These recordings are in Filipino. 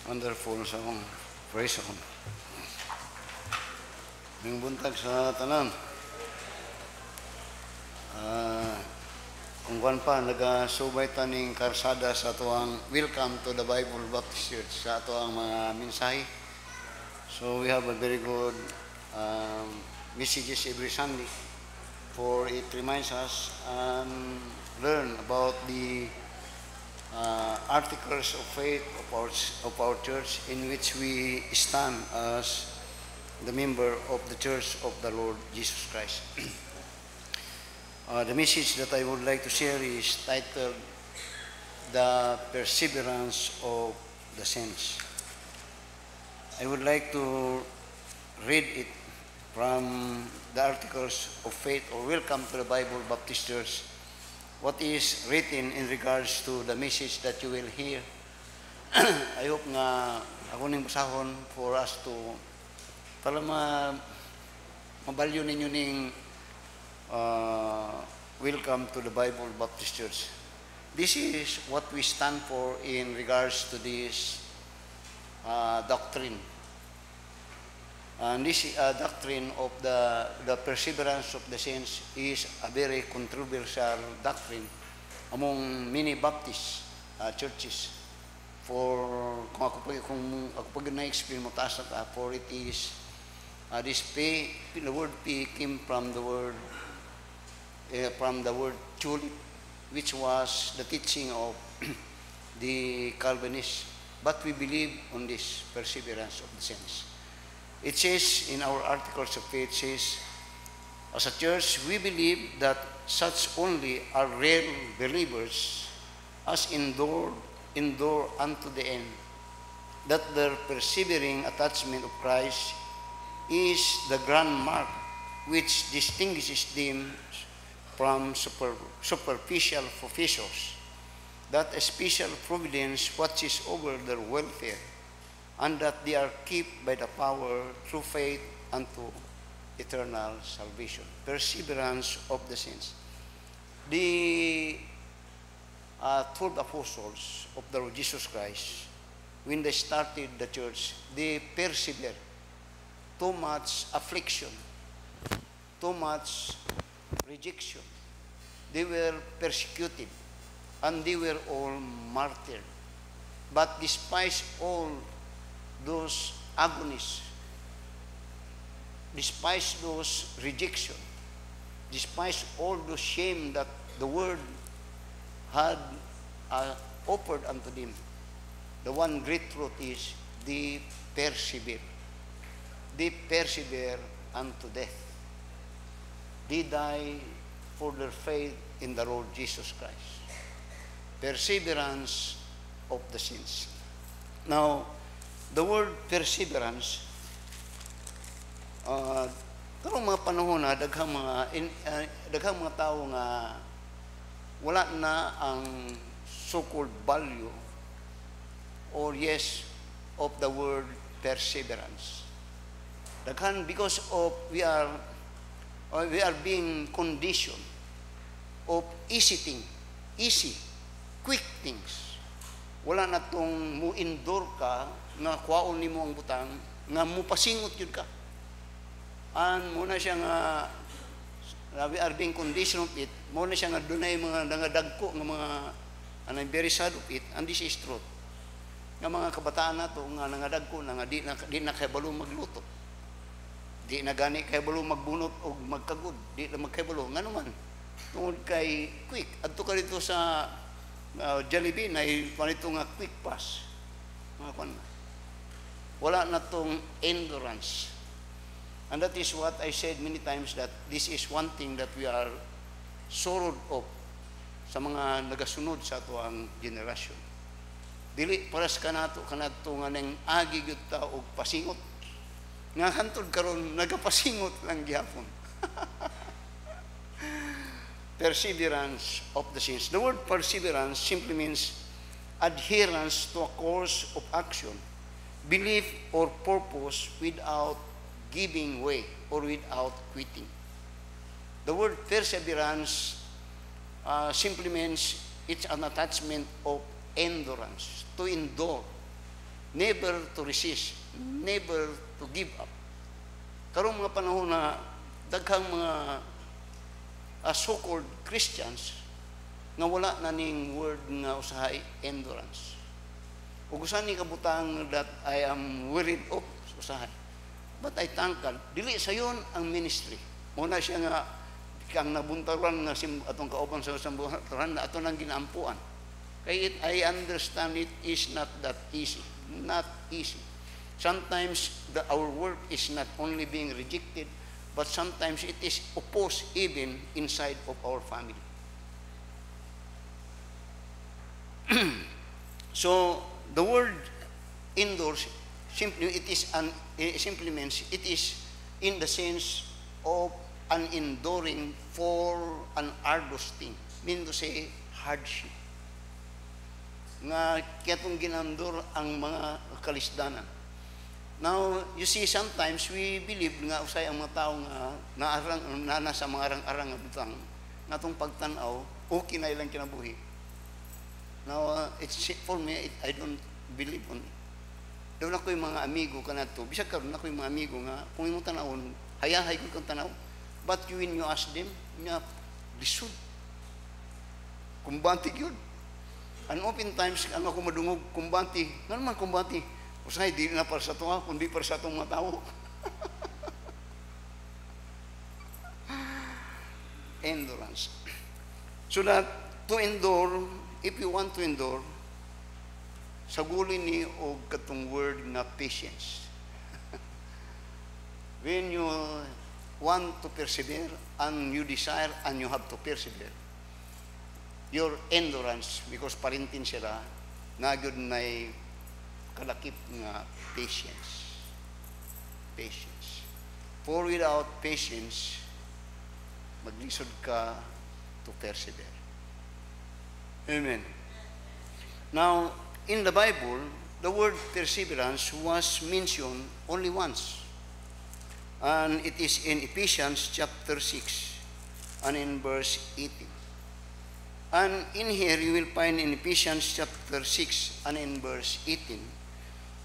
Wonderful song. Praise song. Ning buntag sa tanan. Kung kuan pa nagasubay taning karsada sa tuang Welcome to the Bible Baptist Church sa tuang mga mensahe. So we have a very good messages every Sunday, for it reminds us and learn about the articles of faith of our church, in which we stand as the member of the Church of the Lord Jesus Christ. The message that I would like to share is titled The Perseverance of the Saints. I would like to read it from the Articles of Faith or Welcome to the Bible Baptist Church, what is written in regards to the message that you will hear. I hope nga ako ning basahon for us to para mabalyo ninyo ning Welcome to the Bible Baptist Church. This is what we stand for in regards to this doctrine. And this doctrine of the perseverance of the saints is a very controversial doctrine among many Baptist churches. For kung ako pag na-explain mo taas na for it is this P, the word P came from the word tulip, which was the teaching of the Calvinists. But we believe on this perseverance of the saints. It says in our Articles of Faith, says, as a church, we believe that such only are real believers as endure unto the end, that their persevering attachment of Christ is the grand mark which distinguishes them from superficial professors, that a special providence watches over their welfare, and that they are kept by the power through faith unto eternal salvation. Perseverance of the saints. The 12 apostles of the Lord Jesus Christ, when they started the church, they persevered. Too much affliction, too much rejection. They were persecuted, and they were all martyred. But despite all those agonies, despite those rejection, despite all the shame that the world had offered unto them, the one great truth is they persevere. They persevere unto death. They die for their faith in the Lord Jesus Christ. Perseverance of the saints. Now, the word perseverance, karong mga panahon na daghang mga tao nga wala na ang so-called value or yes of the word perseverance. Daghan because of we are being conditioned of easy, quick things. Wala na tong mo-endure ka nga kwaon nimo ang butang nga mupasingot yun ka. And muna siya nga we are being conditioned of it, muna siya nga dunay mga nangadagko nga mga very sad of it, and this is truth. Nga mga kabataan nato nga nangadagko nga di na kahibalo magluto. Di na gani kahibalo magbunot o magkagod, di na magkahibalo nga naman. Tungod kay quick adto ka dito sa Jollibee na panito nga quick pass. Wala na tong endurance. And that is what I said many times, that this is one thing that we are sorrowed of sa mga nagasunod sa ato ang generasyon. Dili paras kanato nga nang agi gyud ta og pasingot. Nga hantod karon nagapasingot lang gyapon. Perseverance of the saints. The word perseverance simply means adherence to a course of action, belief or purpose without giving way or without quitting. The word perseverance simply means it's an attachment of endurance, to endure, never to resist, never to give up. Karong mga panahon na daghang mga so-called Christians nga wala na ning word nga usahay endurance. Ug usa ni kabutang that I am worried of usahay. But I thank God, dili sayon ang ministry. Muna siya nga kang nabuntaran nga atong kauban sa sambuhan na ato nang ginaampuan. Kay I understand it is not that easy. Not easy. Sometimes our work is not only being rejected, but sometimes it is opposed even inside of our family. So the word endures simply simply means it is in the sense of an enduring for an arduous thing. Mean to say hardship. Nga kitong ginandur ang mga kalisdanan. Now, you see, sometimes we believe nga usay ang mga tao nga nasa mga arang-arang nga butang nga itong pagtanaw, okay na ilang kinabuhi. Now, for me, I don't believe on it. Doon ako yung mga amigo ka na ito. Bisag karoon ako yung mga amigo nga, kung yung tanawon, hayahay ko kang tanaw. But when you ask them, nga, lisod. Kumbante yun. And oftentimes, ang ako madungog, kumbante. Nga naman kumbante? Usay, di na para sa ito nga, kundi para sa itong mga tao. Endurance. So that, to endure, if you want to endure, sagulin ni o katong word na patience. When you want to persevere, and you desire, and you have to persevere, your endurance, because parintin sila, nagyod na'y kalakip nga patience. Patience. For without patience, maglisod ka to persevere. Amen. Now, in the Bible, the word perseverance was mentioned only once. And it is in Ephesians chapter 6 and in verse 18. And in here, you will find in Ephesians chapter 6 and in verse 18,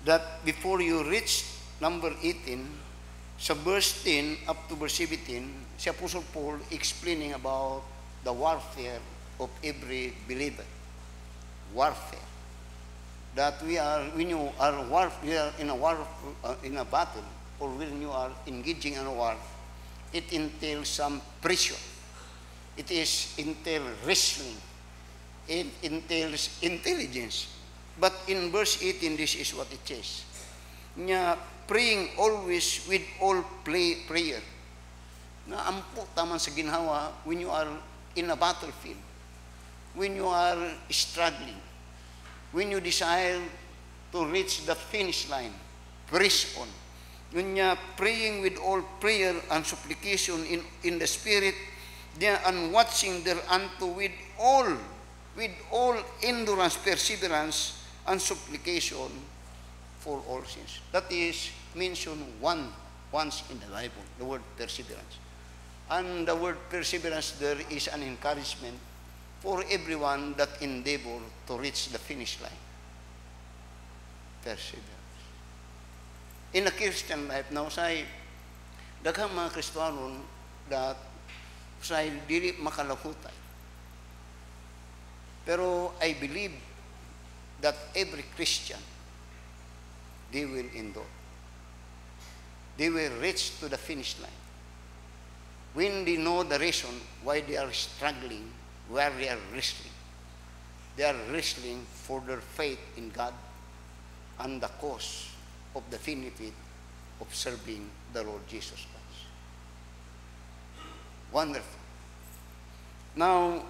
that before you reach number 18, sa verse 10 up to verse 17, si Apostle Paul explaining about the warfare of every believer. Warfare. That we are, when you are in a battle, or when you are engaging in a war, it entails some pressure. It entails wrestling. It entails intelligence. But in verse 18, this is what it says. Nya, praying always with all prayer. Na ampo taman sa ginhawa when you are in a battlefield, when you are struggling, when you desire to reach the finish line, press on. Ngunya, praying with all prayer and supplication in the Spirit, and watching thereunto with all endurance, perseverance, and supplication for all sins. That is mentioned once in the Bible, the word perseverance. And the word perseverance there is an encouragement for everyone that endeavor to reach the finish line. Perseverance. In a Christian life, now say, daghang mga Kristiyanon that say dili makalahutan. Pero I believe that every Christian, they will endure. They will reach to the finish line. When they know the reason why they are struggling, where they are wrestling. They are wrestling for their faith in God and the cause of the benefit of serving the Lord Jesus Christ. Wonderful. Now,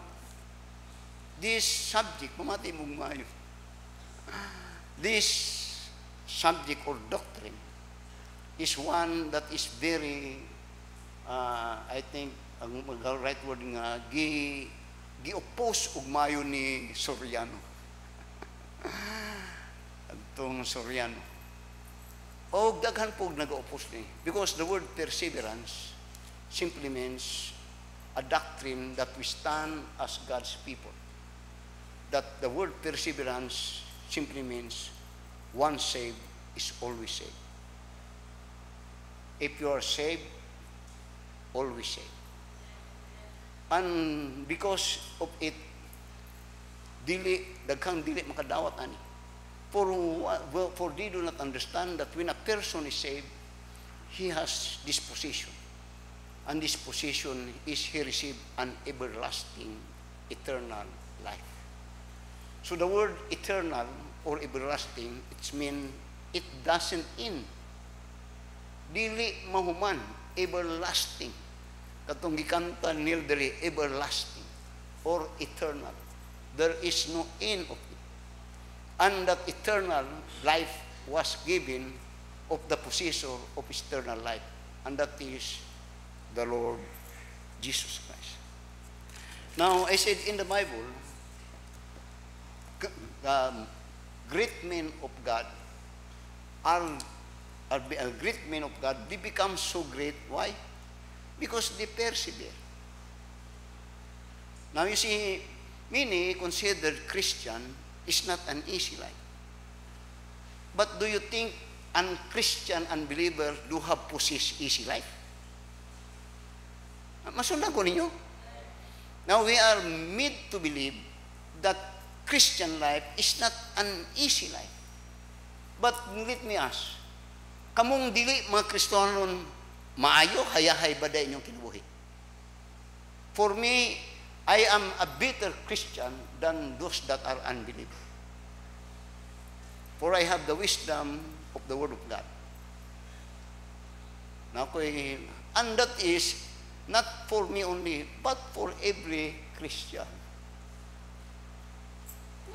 this subject, mamati mong mayo, this subject or doctrine is one that is very, I think, ang right word nga, gi-oppose og mayo ni Soriano. Itong Soriano. O daghan po nag-oppose ni. Because the word perseverance simply means a doctrine that we stand as God's people. That the word perseverance simply means once saved is always saved. If you are saved, always saved. And because of it, daghang dili makadawat ani. For they do not understand that when a person is saved, he has this position. And this position is he received an everlasting, eternal life. So the word eternal or everlasting, it means it doesn't end. Dili mahuman, everlasting. Katong gikanta nil diri, everlasting or eternal. There is no end of it. And that eternal life was given of the possessor of eternal life. And that is the Lord Jesus Christ. Now, I said in the Bible, great men of God great men of God, they become so great. Why? Because they persevere. Now you see, many consider Christian is not an easy life. But do you think un-Christian unbeliever do have possess easy life? Masundan ko ninyo? Now we are made to believe that Christian life is not an easy life. But let me ask, kamong dili mga Kristohanon maayo, hayahay ba da inyong kinabuhi? For me, I am a better Christian than those that are unbelievers. For I have the wisdom of the Word of God. And that is not for me only, but for every Christian.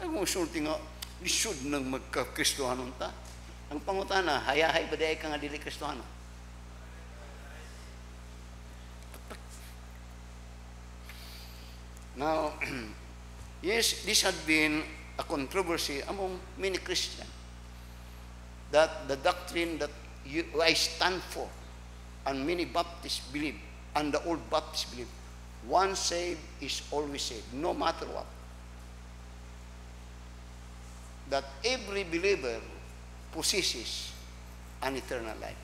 Ang sulti nga, lisod nang magka-Kristohanon ta. Ang pangutana, hayahay ba dahil ka nga dili Kristohano? Now, yes, this had been a controversy among many Christians, that the doctrine that I stand for, and many Baptists believe, and the old Baptists believe, once saved is always saved, no matter what. That every believer possesses an eternal life.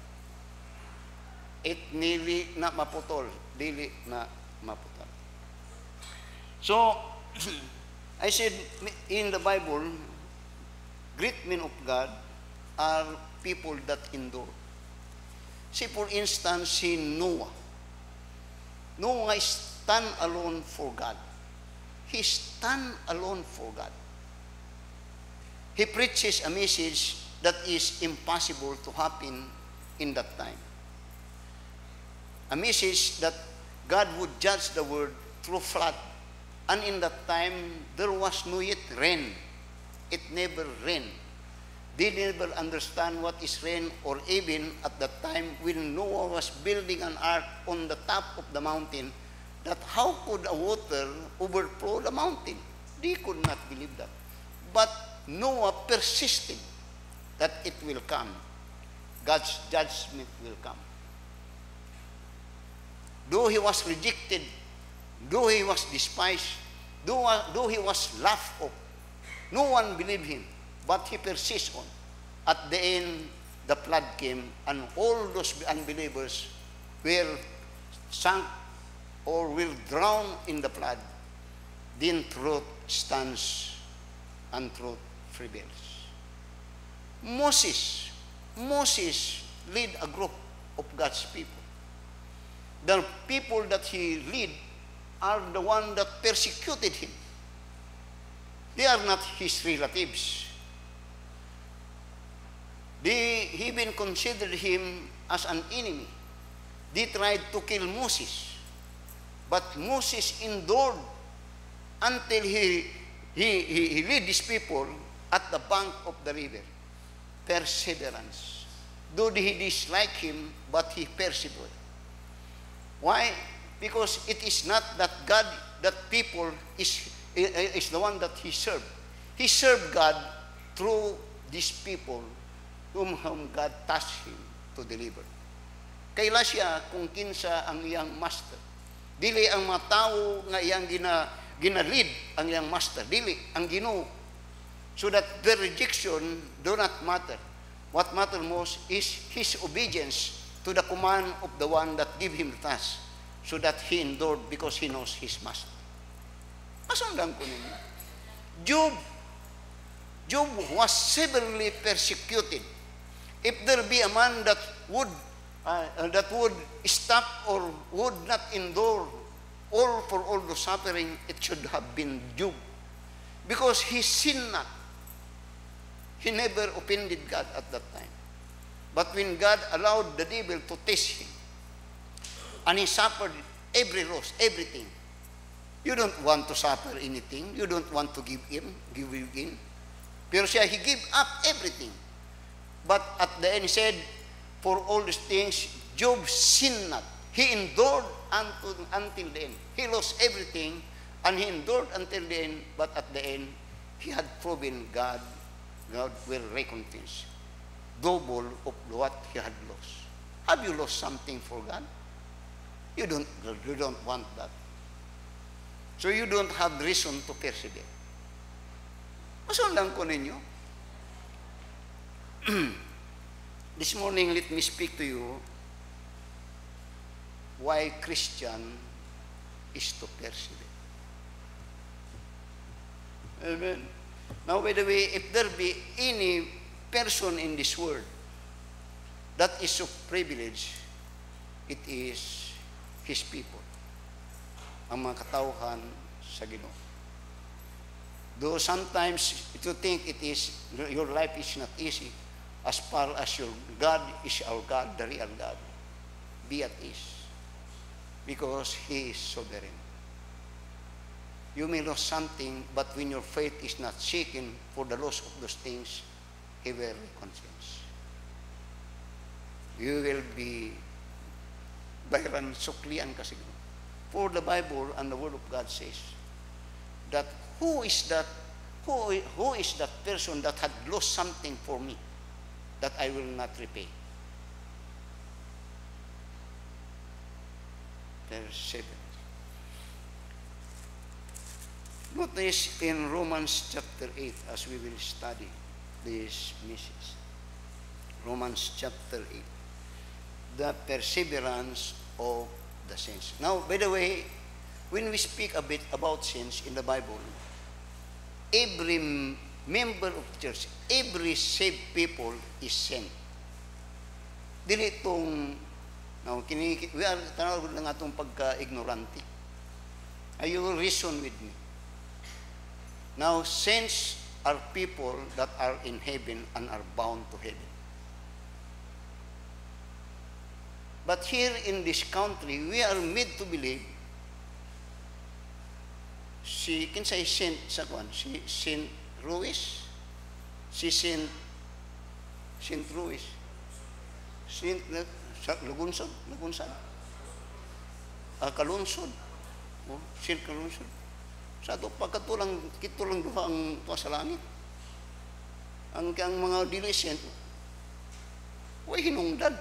It nili na maputol, dili na maputol. So, I said, in the Bible, great men of God are people that endure. See, for instance, si Noah. Noah stand alone for God. He stand alone for God. He preaches a message that is impossible to happen in that time. A message that God would judge the world through flood. And in that time, there was no yet rain. It never rained. They never understand what is rain, or even at that time when Noah was building an ark on the top of the mountain, that how could a water overflow the mountain? They could not believe that. But Noah persisted that it will come. God's judgment will come. Though he was rejected, though he was despised, though he was laughed off, no one believed him, but he persisted on. At the end, the flood came, and all those unbelievers were sunk or will drown in the flood. Then truth stands and truth prevails. Moses led a group of God's people. The people that he led are the ones that persecuted him. They are not his relatives. They even considered him as an enemy. They tried to kill Moses. But Moses endured until he led his people at the bank of the river. Perseverance. Though he disliked him, but he persevered. Why? Because it is not that God, that people is the one that he served. He served God through these people whom God tasked him to deliver. Kaila siya kung kinsa ang iyang master. Dili ang mga tao nga iyang ginalid ang iyang master. Dili ang Ginoo. So that the rejection do not matter. What matters most is his obedience to the command of the one that gave him the task, so that he endured because he knows his master. Masundan ko ninyo. Job was severely persecuted. If there be a man that would stop or would not endure all the suffering, it should have been Job, because he sinned not. He never offended God at that time. But when God allowed the devil to test him, and he suffered every loss, everything. You don't want to suffer anything. You don't want to give in. Pero siya, he gave up everything. But at the end, he said, for all these things, Job sinned not. He endured until the end. He lost everything, and he endured until the end. But at the end, he had proven God will recompense double of what he had lost. Have you lost something for God? You don't want that. So you don't have reason to persevere. Masundan ko ninyo. This morning, let me speak to you why Christian is to persevere. Amen. Now, by the way, if there be any person in this world that is of privilege, it is His people, ang mga katauhan sa Ginoo. Though sometimes you think your life is not easy, as far as your God is our God, the real God, be at ease, because He is sovereign. You may lose something, but when your faith is not shaken for the loss of those things, He will reconcile. You will be bayran suklian kasi. For the Bible and the Word of God says that who is that person that had lost something for me that I will not repay? Verse 7. Notice in Romans chapter 8 as we will study this message. Romans chapter 8. The perseverance of the saints. Now, by the way, when we speak a bit about saints in the Bible, every member of the church, every saved people is saint. Dili itong, we are tanawag lang atong pagka-ignorante. Are you reason with me? Now, saints are people that are in heaven and are bound to heaven. But here in this country, we are made to believe si kinsay Saint sa kwan, si Saint Ruiz, si Saint Ruiz, Saint Lugunsod, Kalunsod, Saint Kalunsod. Sa ito, pagkatulang, kitulang duha ang tuwa sa langit. Ang mga diligent, way hinungdan.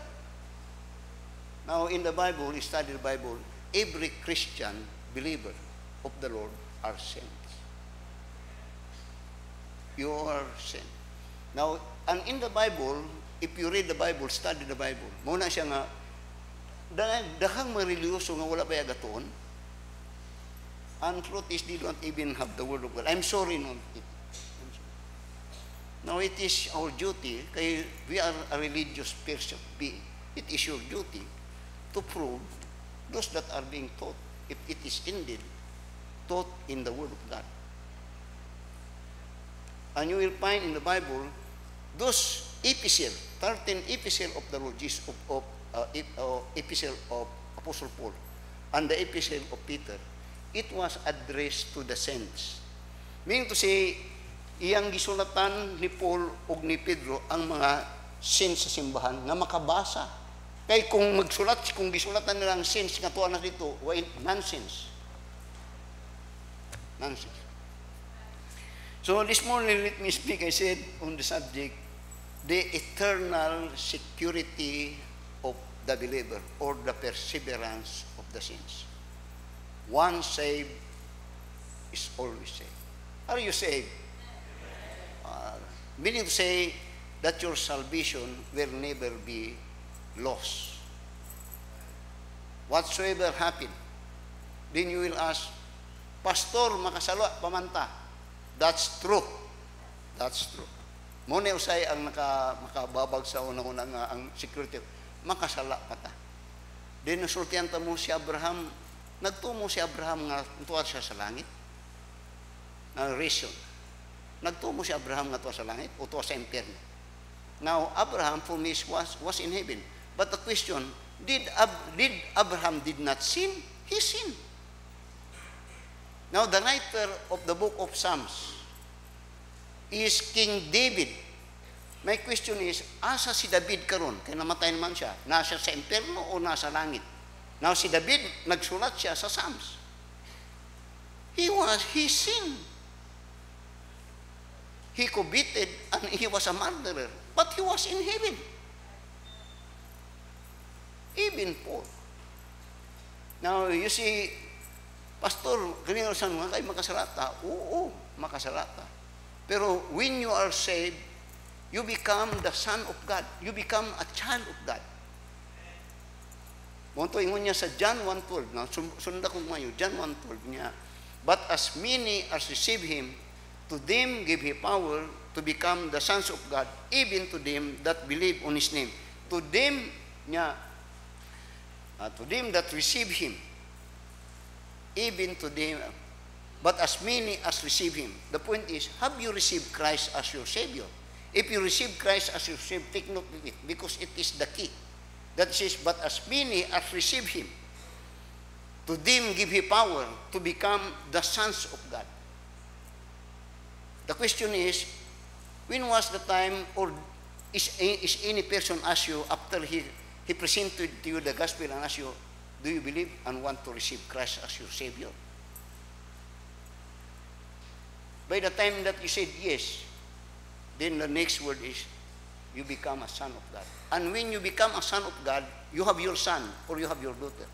Now, in the Bible, you study the Bible, every Christian believer of the Lord are saints. You are saint. Now, and in the Bible, if you read the Bible, study the Bible, muna siya nga, dahang mareliyoso nga wala pa yagatoon, and truth is, they don't even have the Word of God. I'm sorry, no. Now, it is our duty, kaya we are a religious person, it is your duty to prove those that are being taught, if it is indeed taught in the Word of God. And you will find in the Bible, those epistles, 13 epistles of the Lord Jesus, epistle of Apostle Paul, and the epistle of Peter, it was addressed to the saints. Meaning to say, iyang gisulatan ni Paul o ni Pedro ang mga saints sa simbahan nga makabasa. Kaya kung gisulatan nilang saints nga tuwa na dito, nonsense. Nonsense. So this morning, let me speak, I said, on the subject, the eternal security of the believer or the perseverance of the saints. One saved is always saved. Are you saved? Meaning to say that your salvation will never be lost. Whatsoever happen, then you will ask, Pastor, makasala, pamanta. That's true. That's true. Muna usay ang makababag sa unang-una nga ang security. Makasala pa ta. Then nasultihan ta mo si Abraham, nagtumo si Abraham nga tuwa siya sa langit. Na reason. Nagtumo si Abraham nga tuwa sa langit o tuwa sa impyerno. Now, Abraham for me was in heaven. But the question, did Abraham did not sin? He sinned. Now, the writer of the book of Psalms is King David. My question is, asa si David karon? Kaya namatay naman siya. Nasa sa impyerno o nasa langit? Now, si David, nagsulat siya sa Psalms. He sinned. He committed and he was a murderer. But he was in heaven. Even Paul. Now, you see, Pastor, kanina saan mga kayo makasalata? Oo, makasalata. Pero when you are saved, you become the son of God. You become a child of God. Monto ingon niya sa John 1:12. Now, sunda ko ngayon, John 1:12 niya. But as many as receive Him, to them give He power to become the sons of God, even to them that believe on His name. To them niya, to them that receive Him, even to them, but as many as receive Him. The point is, have you received Christ as your Savior? If you receive Christ as your Savior, take note of it, because it is the key. That says, but as many as receive Him, to them give He power to become the sons of God. The question is, when was the time, or is any person ask you after he presented to you the gospel and ask you, do you believe and want to receive Christ as your Savior? By the time that you said yes, then the next word is, you become a son of God. And when you become a son of God, you have your son or you have your daughter.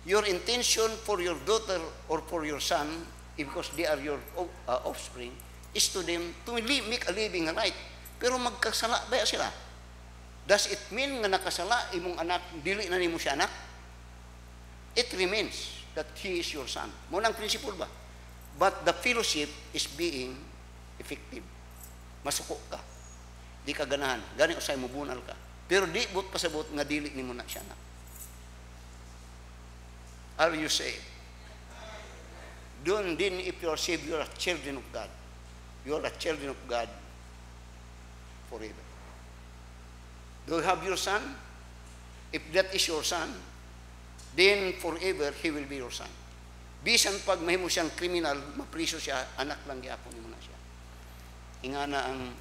Your intention for your daughter or for your son, because they are your offspring, is to them to make a living right. Pero magkasala ba sila? Does it mean nga nakasala imong anak, dili na nimo siya anak? It remains that he is your son. Munang principle ba? But the fellowship is being effective. Masuko ka. Di ka ganahan. Gani usay mo bunal ka. Pero di but pasabot nga dili nimo na siya anak. Are you saved? Doon din, if you are saved, you are children of God. You are a children of God forever. Do you have your son? If that is your son, then forever he will be your son. Bisan pag mahimo siyang kriminal, mapriso siya, anak lang gyapon mo na siya. Ingana ang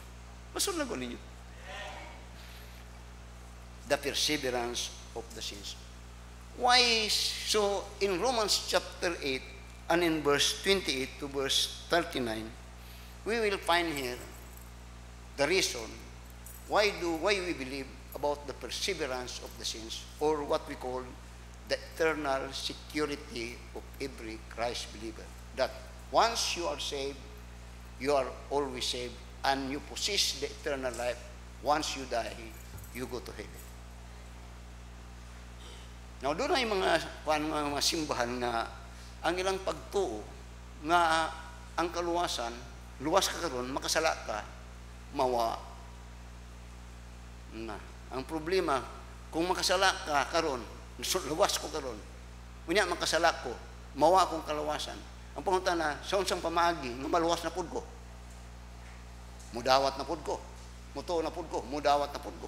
masunod ko ninyo. The perseverance of the saints. Why? So in Romans chapter 8 and in verse 28 to verse 39, we will find here the reason why we believe about the perseverance of the saints, or what we call the eternal security of every Christ believer. That once you are saved, you are always saved, and you possess the eternal life. Once you die, you go to heaven. Now, doon ay mga simbahan na ang ilang pagtuo nga ang kaluwasan, luwas ka karon, makasala ka, mawa na. Ang problema, kung makasala ka karon, luwas ko karon, unya makasala ko, mawa akong kaluwasan. Ang pangunta na, sa unsang pamaagi, nga maluwas na pud ko. Mudawat na pud ko. Muto na pud ko, mudawat na pud ko.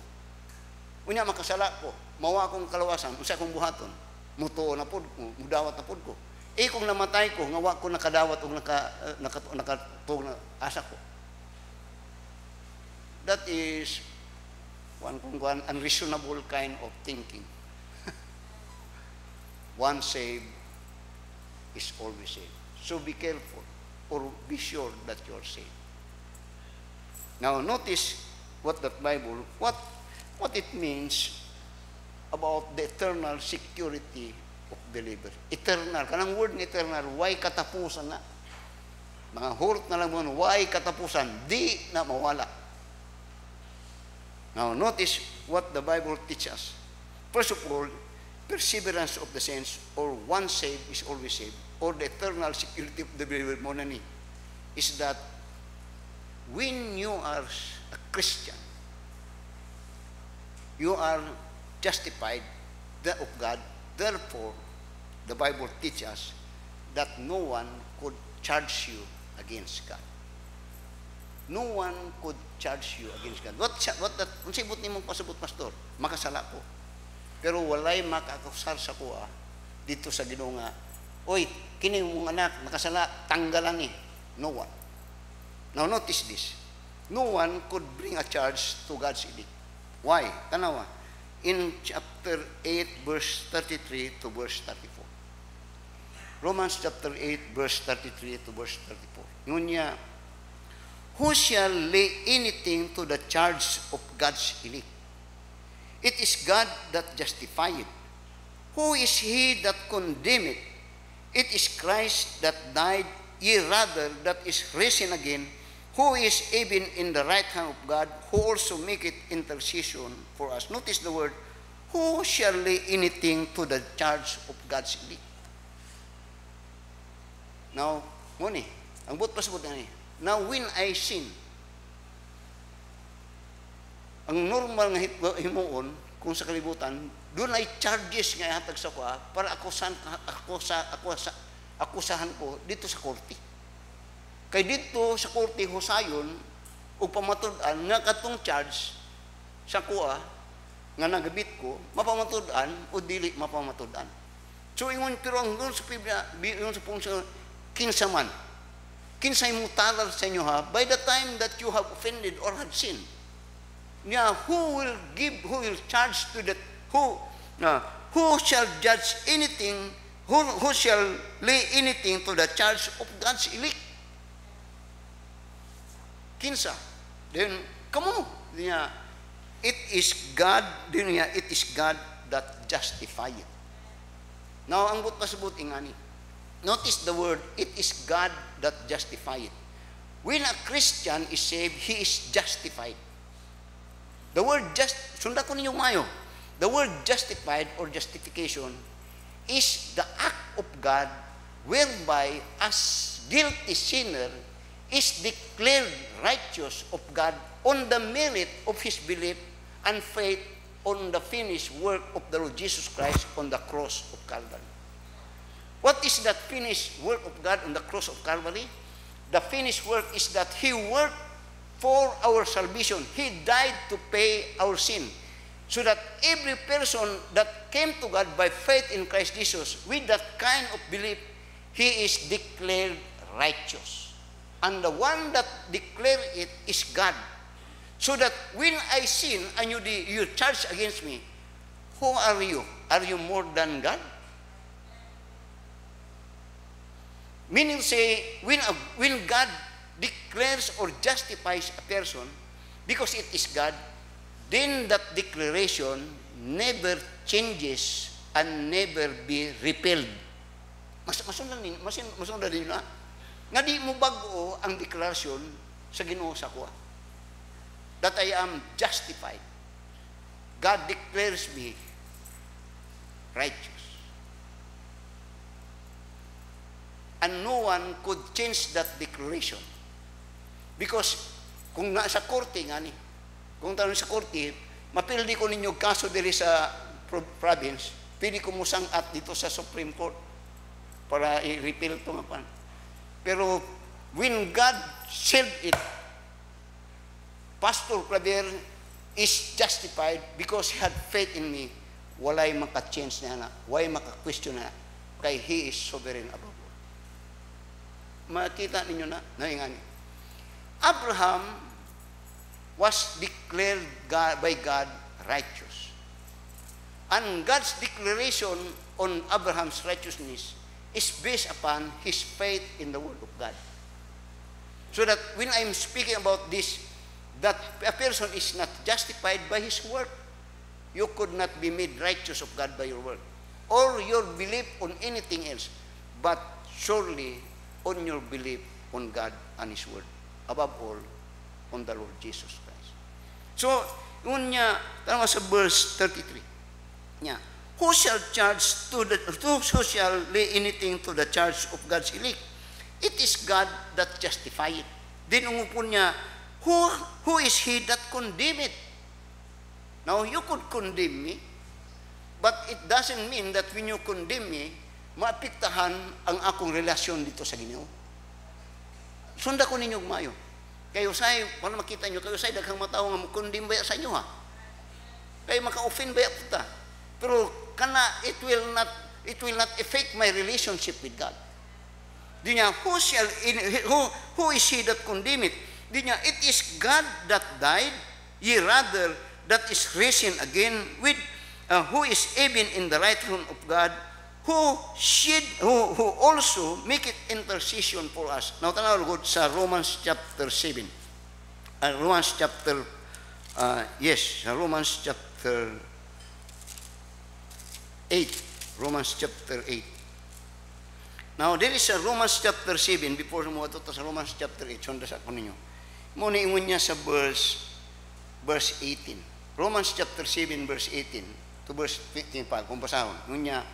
Unya makasala ko, mawa akong kaluwasan, usa akong buhaton, muto na pud ko, mudawat na pud ko. Kung namatay ko, nga wa ko nakadawat o nakatug na asa ko. That is one unreasonable kind of thinking. One saved is always saved. So be careful or be sure that you are saved. Now notice what that Bible, what it means about the eternal security of believer. Eternal. Kanang word ni eternal, why katapusan na? mga hurot na lang mo, why katapusan, di na mawala. Now, notice what the Bible teaches us. First of all, perseverance of the saints, or one saved is always saved, or the eternal security of the believer mo na ni, is that when you are a Christian, you are justified of God. Therefore, the Bible teaches us that no one could charge you against God. No one could charge you against God. What that? Kung sibot ni mong pasabot, pastor, makasala ko. Pero walay makakusar sa kuha dito sa Ginoo nga, oy, kini mong anak, makasala, tanggalan ni. No one. Now notice this. No one could bring a charge to God's elect. Why? Tanawa. In chapter 8, verse 33 to verse 34. Romans chapter 8, verse 33 to verse 34. Ngunya, who shall lay anything to the charge of God's elect? It is God that justifieth. Who is he that condemneth? It is Christ that died, yea rather, that is risen again, who is even in the right hand of God, who also maketh intercession for us. Notice the word, who shall lay anything to the charge of God's elect? Now, muni, ang but pasabot na ni. Now, when I sin, ang normal nga himuon, kung sa kalibutan, doon ay charges nga ihatag sa kuha para akusahan ko dito sa korte. Kay dito sa korte husayon o pamatud-an nga katong charge sa kuha nga nagabit ko, mapamatud-an o dili mapamatud-an. So, ingon, pero ang doon sa Biblia, yung sa pong kinsa man, kinsay mo talal sa inyo ha, by the time that you have offended or had sinned. Yeah, who will charge to that, who shall judge anything, who shall lay anything to the charge of God's elect? Kinsa. Then, kamo. Yeah, it is God, it is God that justifieth. Now, ang but pasabot ingani. Notice the word, it is God that justifieth. When a Christian is saved, he is justified. The word sunda ko ninyo mayo. The word justified or justification is the act of God whereby as guilty sinner is declared righteous of God on the merit of his belief and faith on the finished work of the Lord Jesus Christ on the cross of Calvary. What is that finished work of God on the cross of Calvary? The finished work is that He worked for our salvation. He died to pay our sin. So that every person that came to God by faith in Christ Jesus, with that kind of belief, he is declared righteous. And the one that declared it is God. So that when I sin and you charge against me, who are you? Are you more than God? Meaning say, when God declares or justifies a person, because it is God, then that declaration never changes and never be repealed. Masundan din na. Nga di mo bago ang deklarasyon sa Ginoo sa kuha. That I am justified. God declares me righteous. And no one could change that declaration. Because kung nasa korte nga ni, kung tanong sa korte, mapildi ko ninyo kaso diri sa province, pili ko musang at dito sa Supreme Court para i-repeal ito nga pan. Pero when God said it, Pastor Claver is justified because he had faith in me. Walay maka-change na, walay maka-question na, kay He is sovereign above. Makita ninyo na, naingani. Abraham was declared by God righteous. And God's declaration on Abraham's righteousness is based upon his faith in the Word of God. So that when I'm speaking about this, that a person is not justified by his work. You could not be made righteous of God by your work or your belief on anything else, but surely on your belief on God and His Word. Above all, on the Lord Jesus Christ. So, yun niya, tama sa verse 33. Niya, who shall lay anything to the charge of God's elect? It is God that justifieth. Dinungo po niya, who is he that condemneth? Now, you could condemn me, but it doesn't mean that when you condemn me, maapektahan ang akong relasyon dito sa Ginoo. Sunda ko ninyo mayo. Kayo say, para makita nyo, kayo say, daghang matao nga mo-condemn ba sa inyo ha? Kayo maka-offend ba puta? Pero kana, it will not affect my relationship with God. Di niya, who is he that condemneth? Di niya, it is God that died, ye rather, that is risen again, with who is even in the right hand of God, who also make it intercession for us. Now, tanaw God sa Romans chapter 7. Romans chapter 8. Romans chapter 8. Now, there is a Romans chapter 7, before mo ito sa Romans chapter 8, sunda sa kuninyo. Muna ingon niya sa verse 18. Romans chapter 7, verse 18 to verse 15 pa, kung basahon. Ingon niya,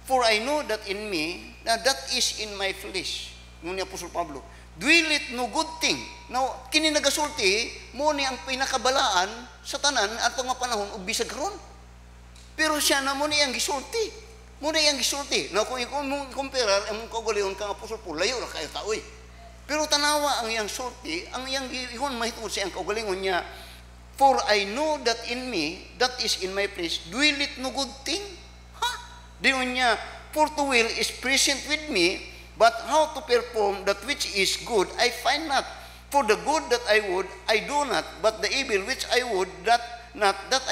for I know that in me, that is in my flesh. Ngunit ni Apostol Pablo, dwelleth no good thing. Now, kini nagasulti, mo ni ang pinakabalaan sa tanan at mga panahon ug bisag karon. Pero siya na mo ni ang gisulti. Mo ni ang gisulti. Now, kung i-compare ang kaugalingon kang Apostol Paul, layo ra kayo taoy. Pero tanawa ang iyang sulti, ang iyang ihon mahitungod sa iyang kaugalingon niya, for I know that in me, that is in my flesh, dwelleth no good thing. Diyon niya, for to will is present with me, but how to perform that which is good, I find not. For the good that I would, I do not, but the evil which I would, that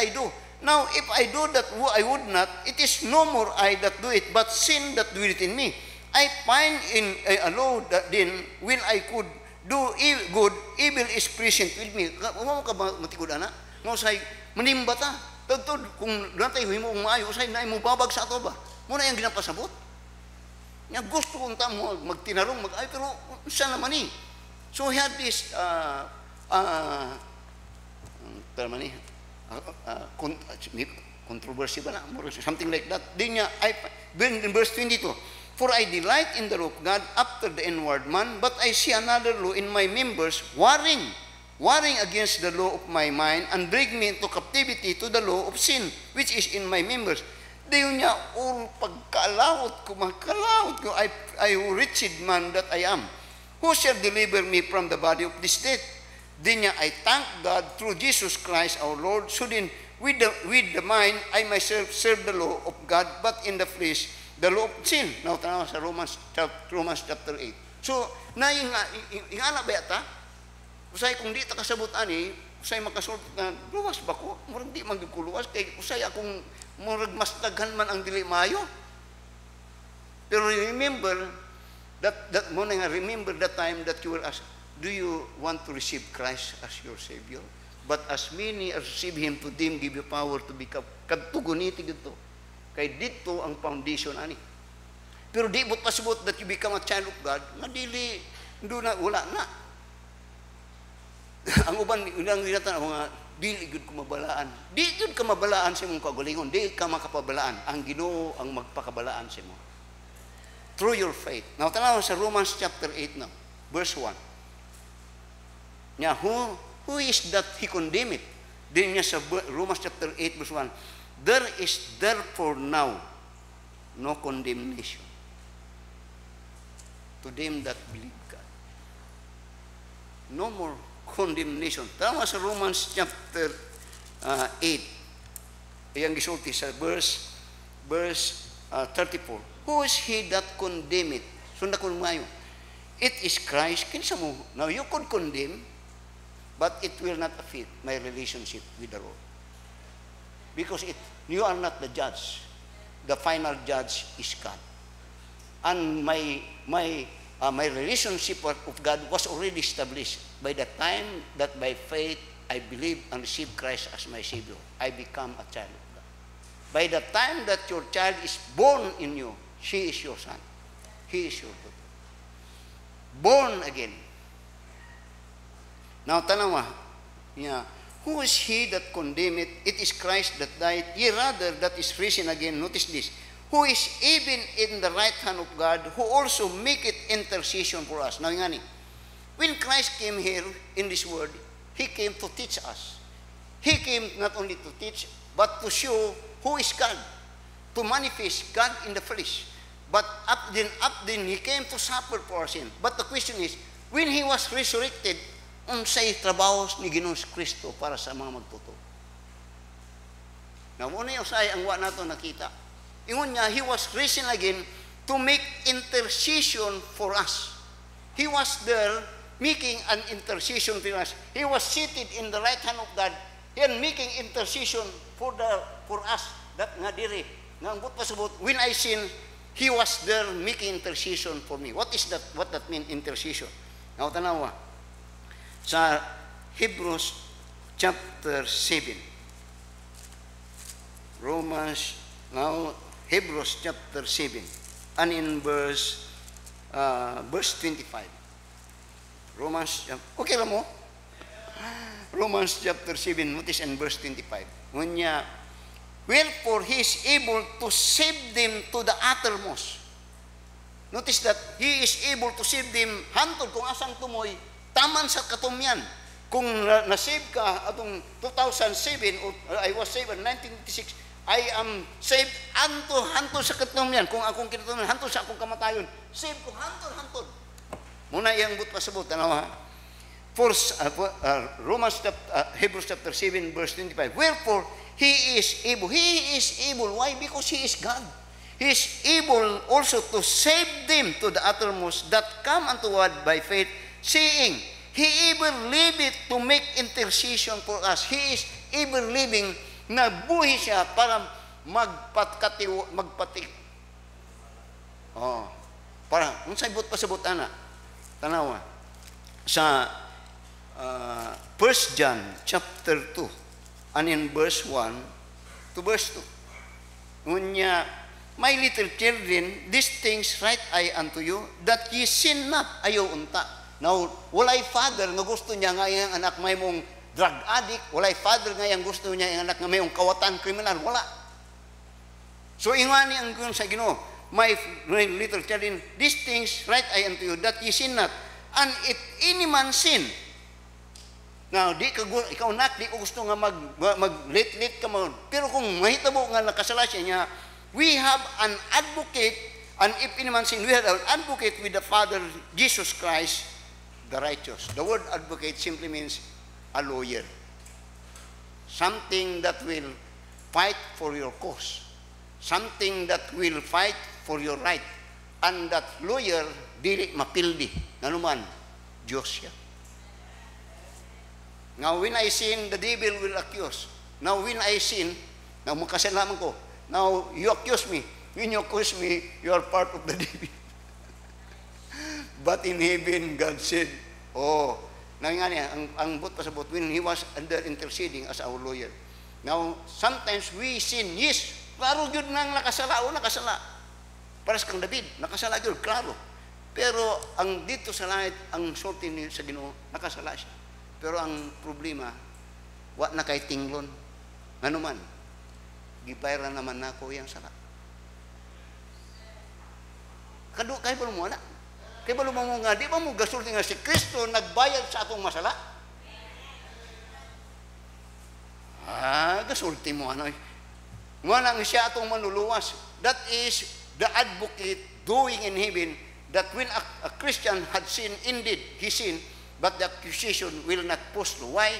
I do. Now, if I do that I would not, it is no more I that do it, but sin that doeth in me. I find in a law that then, when I could do good, evil is present with me. Huwag ka ba matikod, anak? Nga say, manimba ta. Tagtod, kung natay mo ang maayo, say, na mo babag sa ato ba? Muna yung ginapasabot. Nga gusto kong tamo, magtinarong, ay, pero saan naman eh? So, he had this, controversy ba na? Something like that. Then niya, in verse 22, for I delight in the law of God after the inward man, but I see another law in my members, warring against the law of my mind, and bring me into captivity to the law of sin, which is in my members. Diyon niya, pagkalawot ko, I wretched man that I am. Who shall deliver me from the body of this death? Diyon niya, I thank God through Jesus Christ our Lord. So then, with the mind, I myself serve the law of God, but in the flesh, the law of sin. Now, tanaw sa Romans chapter 8. So, ingana ba yata? Usay kung di ta kasabot ani, usay makasulti na luwas ba ko? Murag di magkuluwas kay usay akong murag mas daghan man ang dili maayo. Pero remember remember the time that you were asked, do you want to receive Christ as your Savior? But as many as receive Him, to them give you power to become kadtuguniti dito. Kay dito ang foundation ani. Pero di but pasabot that you become a child of God, nga dili wala na. Ang uban ilang ginatan mga dili gud ko mabalaan. Di gud ka mabalaan sa imong kaugalingon, di ka makapabalaan. Ang Ginoo ang magpakabalaan sa imo. Through your faith. Now tanaw sa Romans chapter 8 now, verse 1. Nya who is that he condemneth? Din niya sa Romans chapter 8 verse 1. There is therefore now no condemnation to them that believe God. No more condemnation. Tama sa Romans chapter 8. Iyang gisulti sa verse 34. Who is he that condemneth? Sunda ko mayo. It is Christ. Kinsa mo? Now you could condemn, but it will not affect my relationship with the Lord. Because you are not the judge. The final judge is God. And my relationship of God was already established by the time that by faith I believe and receive Christ as my Savior. I become a child of God. By the time that your child is born in you, she is your son. He is your daughter. born again. Now, tanawa, who is he that condemneth? It is Christ that died, yea rather that is risen again. Notice this. Who is even in the right hand of God, who also maketh intercession for us. Now, when Christ came here in this world, He came to teach us. He came not only to teach, but to show who is God, to manifest God in the flesh. But up then He came to suffer for our sin. But the question is, when He was resurrected, unsay trabaho ni Ginoong Kristo para sa mga magtuto? Now, muna yung usay ang wa nato nakita. Ingon niya, He was risen again to make intercession for us. He was there making an intercession for us. He was seated in the right hand of God and making intercession for us. That nga diri. Nga ambot pasabot, when I sin, He was there making intercession for me. What is that? What that mean, intercession? Now, tanawa. Sa Hebrews chapter 7. Hebrews chapter 7. And in verse 25. Okay lang mo? Romans chapter 7, notice in verse 25. When niya, wherefore He is able to save them to the uttermost. Notice that He is able to save them hantod kung asang tumoy, taman sa katumyan. Kung na-save ka atong 2007, or I was saved in 1996, I am saved hantod sa katumyan. Kung akong kinatuman, hantod sa akong kamatayon, save ko hantod. Muna iyang but pasabot, Hebrews chapter 7, verse 25. Wherefore, He is able. He is able. Why? Because He is God. He is able also to save them to the uttermost that come unto God by faith, saying, He ever liveth to make intercession for us. He is ever living, nabuhi siya para para, unsay but pasabot ana? Tanawa, sa 1 John chapter 2, and in verse 1 to verse 2. Ngunya, my little children, these things write I unto you, that ye sin not, ayaw unta. Now, walay father nga gusto niya nga yung anak may mong drug addict, walay father nga yung gusto niya yung anak nga may mong kawatan kriminal, wala. So, ingani ang gun sa Ginoo, my little children, these things write I unto you, that ye sin not. And if any man sin, now, ikaw nak, di ko gusto nga mag-lit-lit ka mo. Pero kung mahitabo nga nakasala siya niya, we have an advocate, and if any man sin, we have an advocate with the Father, Jesus Christ, the righteous. The word advocate simply means a lawyer. Something that will fight for your cause. Something that will fight for your right. And that lawyer, dili mapildi. Nanuman, Diyos siya. Now, when I sin, the devil will accuse. Now, when I sin, now makasalaman ko. Now, you accuse me. When you accuse me, you are part of the devil. But in heaven, God said, oh, ang but pasabot, when He was under interceding as our lawyer. Now, sometimes we sin, yes, klaro yun nang nakasala o nakasala. Paras kang David, nakasala yun, klaro. Pero ang dito sa langit, ang sulti sa Ginoo, nakasala siya. Pero ang problema, wa na kay tinglon. Ano man, gibayran naman na ako yung sala. Kaya ba mo na? Kaya ba mo nga, di ba mo gasulti nga si Kristo nagbayad sa atong masala? Gasulti mo ano. Nga nang siya atong manuluwas. That is the advocate doing in heaven, that when a Christian had sinned, indeed, he sinned, but the accusation will not pursue. Why?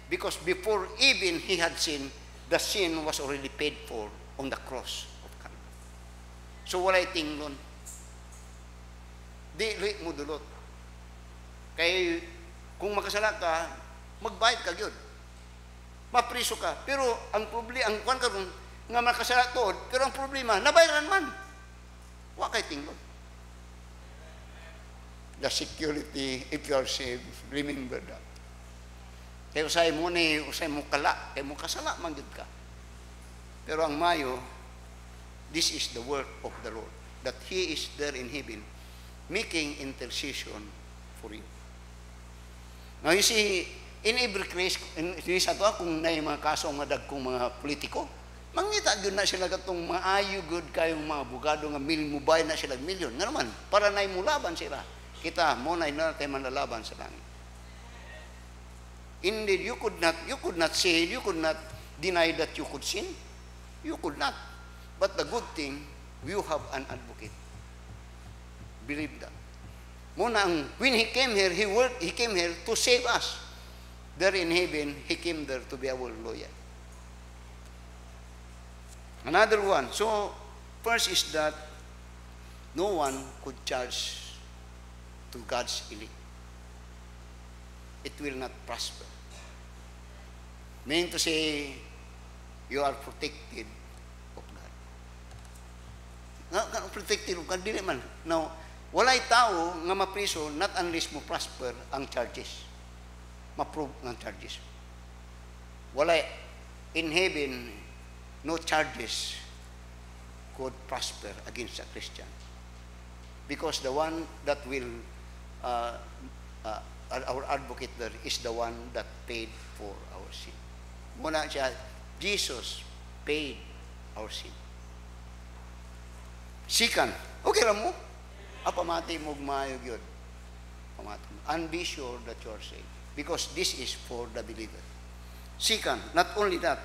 Because before even he had sinned, the sin was already paid for on the cross of Calvary. So walay tinglon. Dili mo dulot. Kay kung makasala ka, magbayad ka gyud. Mapriso ka. Pero ang problema, ang kwan karon nga makasala tuod, pero ang problema, nabayaran man. Wa kay tinglon. The security, if you are saved, remember that. Kaya usay mo kala, kaya mo kasala, manggid ka. Pero ang mayo, this is the work of the Lord, that He is there in heaven, making intercession for you. Now you see, in every case, sa ito, kung na mga kaso ang madagkong mga politiko, mangita yun na sila katong maayo good kayong mga abogado nga mubay na sila milyon. Nga naman, para na imulaban sila. Kita, mo na tayo manlalaban sa langit. Indeed, you could not say, you could not deny that you could sin. You could not. But the good thing, you have an advocate. Believe that. Muna when he came here, he came here to save us. There in heaven, he came there to be our lawyer. Another one. So, first is that no one could charge to God's elect. It will not prosper. Meaning to say, you are protected of God. Protected of God, dili man. Now, walay tao nga mapriso not unless mo prosper ang charges. Ma-prove ng charges. Walay, in heaven, no charges could prosper against a Christian. Because the one that will, our advocate there is the one that paid for our sin. Muna siya, Jesus paid our sin. Second, okay lang mo? Pamati mo gmayog yun. Pamati mo. And be sure that you are saved. Because this is for the believer. Second, not only that,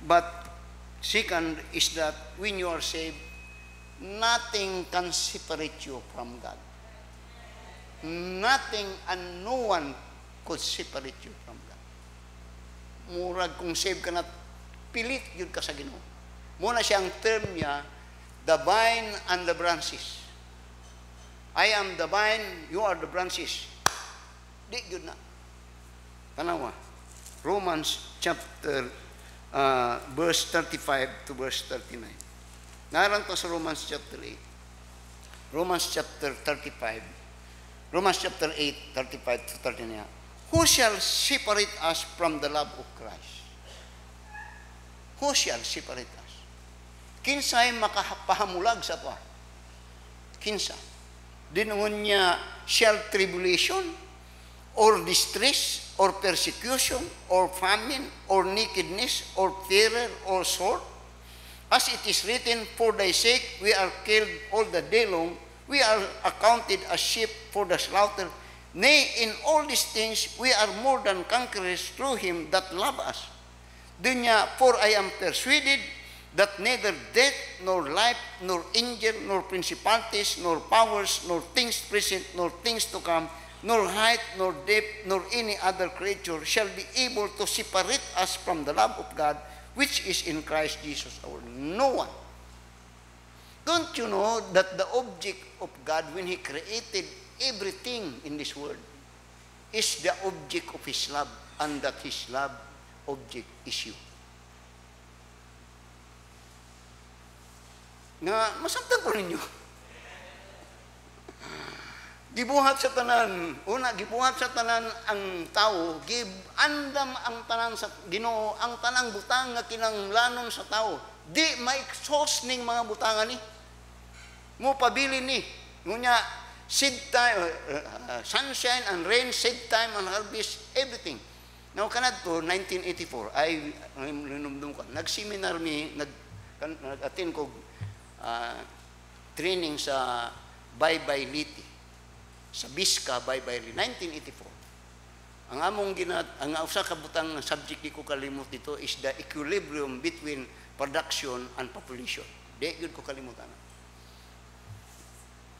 but second is that when you are saved, nothing can separate you from God. Nothing and no one could separate you from God. Murag kung saved ka na, pilit yun ka sa Ginoo. Muna siyang term niya, the vine and the branches. I am the vine, you are the branches. Di yun na. Tanawa, Romans chapter verse 35 to verse 39. Naran to sa Romans chapter 8. Romans chapter 35. Romans chapter 8, 35 to 39. Who shall separate us from the love of Christ? Who shall separate us? Kinsay makapahamulag sa to? Kinsa? Dinungon niya, shall tribulation, or distress, or persecution, or famine, or nakedness, or terror, or sword? As it is written, for thy sake we are killed all the day long, we are accounted as sheep for the slaughter. Nay, in all these things we are more than conquerors through him that loved us. Dunya, for I am persuaded that neither death, nor life, nor angel, nor principalities, nor powers, nor things present, nor things to come, nor height, nor depth, nor any other creature shall be able to separate us from the love of God, which is in Christ Jesus our Lord. No one. Don't you know that the object of God, when He created everything in this world, is the object of His love, and that His love object is you? Nga, masabtan ko ninyo. Gibuhat sa tanan, gibuhat sa tanan ang tao, andam ang tanan sa Ginoo, ang tanang butang nga kinanglanon sa tao. Di maiksos ning mga butangan ni. Mo pabili ni. Ngunya, seed time, sunshine and rain, seed time and harvest, everything. Now, kanad to, 1984, ay linumdum ko, nag-seminar nag-attend ko training sa Baybay Liti, sa Biska Baybay Liti, 1984. Ang usa ka butang subject di ko kalimot dito is the equilibrium between production and population. Di yun ko kalimutan.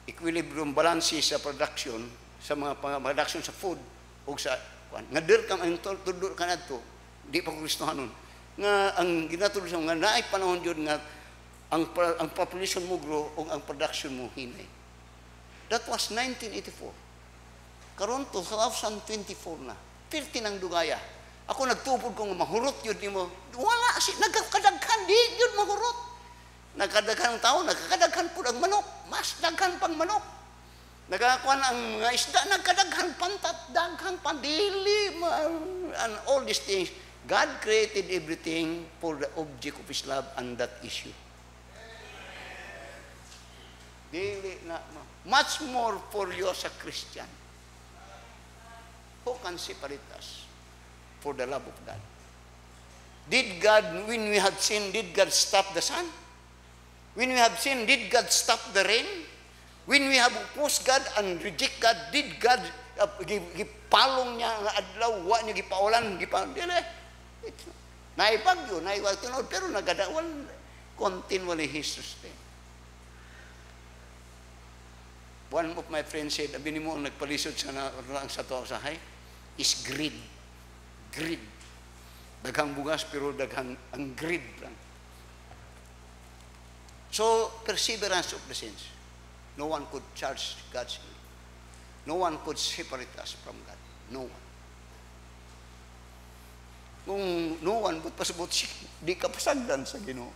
Equilibrium balance sa production, sa mga production sa food o sa ngader kam ang tudur kanadto, di pa ko Kristohanon. Nga ang ginatudlo sa nga naay panahon jud nga ang population mo grow o ang production mo hinay. That was 1984. Karon 2024 na. Pirti ng dugaya. Ako nagtupod ko nga mahurot yun nimo. Wala si nagkadaghan di yun mahurot. Nagkadaghan ang tao, nagkadaghan po ang manok. Mas daghan pang manok. Nagkakuan ang mga isda, nagkadaghan pantat, daghan pandili, and all these things. God created everything for the object of His love, and that issue. Dili na, much more for you as a Christian. Who can separate us for the love of God? Did God, when we had sinned, did God stop the sun? When we have sinned, did God stop the rain? When we have opposed God and reject God, did God gipalong niya nga adlaw, wa niya gipaulan, dili. Naibagyo, tunod, pero nagadawan continually He sustain. One of my friends said, abini mo ang nagpalisod sa to sa hay, is greed. Greed. Daghang bugas pero daghang ang greed lang. So, perseverance of the saints. No one could charge God's will. No one could separate us from God. No one. Kung no one, ba't pasabot siya? Di ka pasagdan sa Ginoo.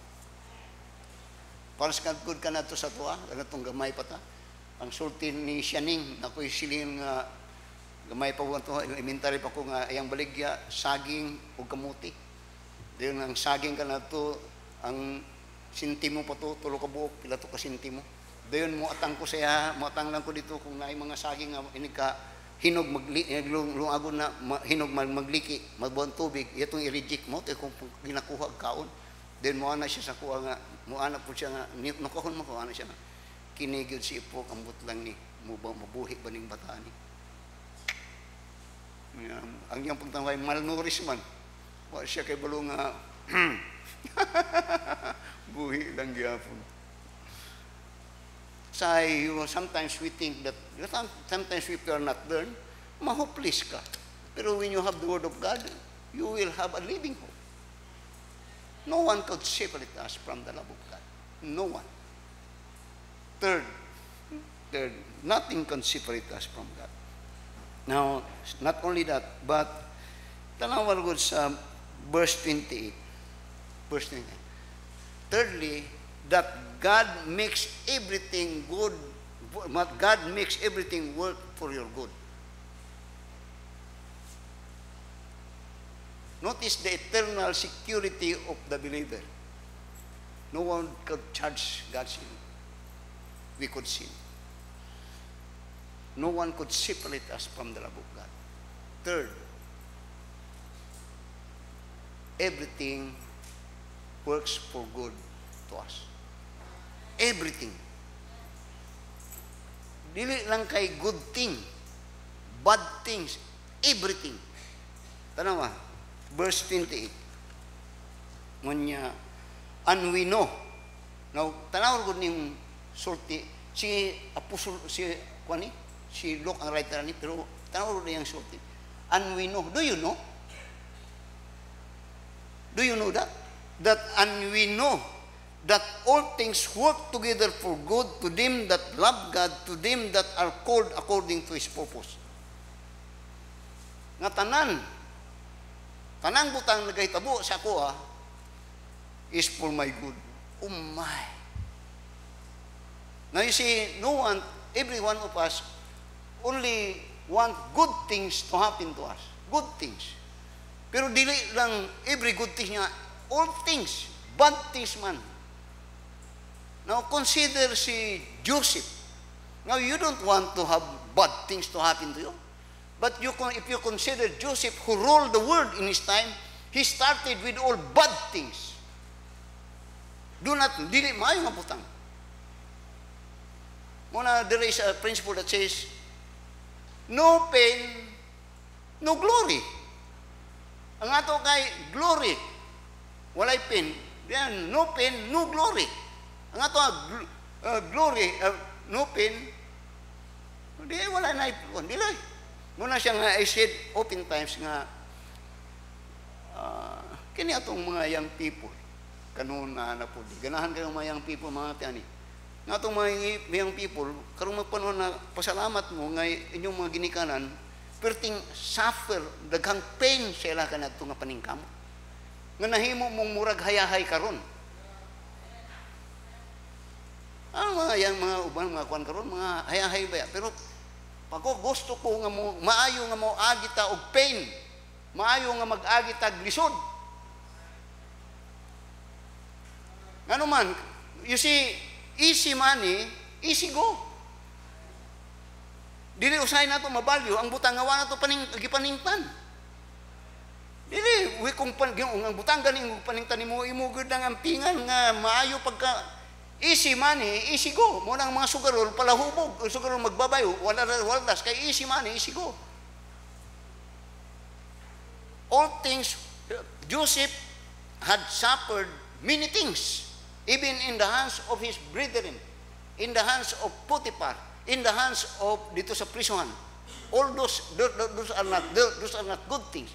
Para sa good ka na to sa tuwa, ganatong gamay pa ta. Ang sulti ni Sianing, ako'y silingin nga gamay pa ko ito, imentary pa ko nga ayang baligya, saging o kamuti. Diyon ang saging ka na to, ang sintimo pa to, tulo ka buok, pila to ka sintimo. Diyon mo atang ko saya, mo atang lang ko dito kung naay mga saging nga ini ka hinog lungagon na hinog magliki, magbuang tubig, itong i-reject mo, kung ginakuha kaon. Diyon mo ana siya sa kuha nga, mo ana po siya nga, nakahon mo ko ana siya nga. Kinigid si Ipok, ambot lang ni, mabuhi ba ning bata ni. Ang iyang pagtangay, malnourished man. Wa siya kay balo nga, buhi lang gyapon. Sometimes we think that, sometimes if you are not learned, mahopeless ka. Pero when you have the Word of God, you will have a living hope. No one could separate us from the love of God. No one. Third, nothing can separate us from God. Now, not only that, but tanawan ko sa verse 28. Verse 28. Thirdly, that God makes everything good. God makes everything work for your good. Notice the eternal security of the believer. No one could charge God's sin. We could sin. No one could separate us from the love of God. Third, everything works for good to us. Everything. Dili lang kay good thing, bad things, everything. Tanawa, verse 28. Ngunya, and we know. Now, tanawar ko niyong sulti, si Apostol, si Luke ang writer ni, pero tanawar ko niyang sulti. And we know. Do you know? Do you know that? That and we know that all things work together for good to them that love God, to them that are called according to His purpose. Nga tanang butang nagahitabo sa ako is for my good. Oh my. Now you see, no one, every one of us only want good things to happen to us. Good things. Pero dili lang every good thing niya, all things, bad things man. Now consider si Joseph. Now you don't want to have bad things to happen to you. But if you consider Joseph who ruled the world in his time, he started with all bad things. Dili maayo nga butang. Muna, there is a principle that says, no pain, no glory. Ang ato kay glory, walay pain. Yan, no pain, no glory. Ang ato glory, no pain, di wala na ipon. Dili. Muna siya nga, I said oftentimes nga, kini atong mga young people, kanon na po, ganahan kayong mga young people, mga tiyani. Nga itong mga young people, karong magpanon na pasalamat mo, nga inyong mga ginikanan, perting suffer, daghang pain sa ila ka na ito nga paningkamo. Nga nahimo mong murag hayahay karon. Ang mga ubang, mga kuwan karon, mga hayahay ba? Pero, pag gusto ko nga mo, maayo nga mo agita og pain, maayo nga mag-agita og lisod. Nga naman, you see, easy money, easy go. Dili usahay nato mabalyo ang butang nga wala nato gipaningtan. Dili kung ang butang ganing paningtan nimo imo gud ang ampingan nga maayo pagka easy money, easy go. Mo nang mga sugarol palahubog, sugarol magbabayo, wala kay easy money, easy go. All things, Joseph had suffered many things, even in the hands of his brethren, in the hands of Potiphar, in the hands of dito sa prison. All those are not good things.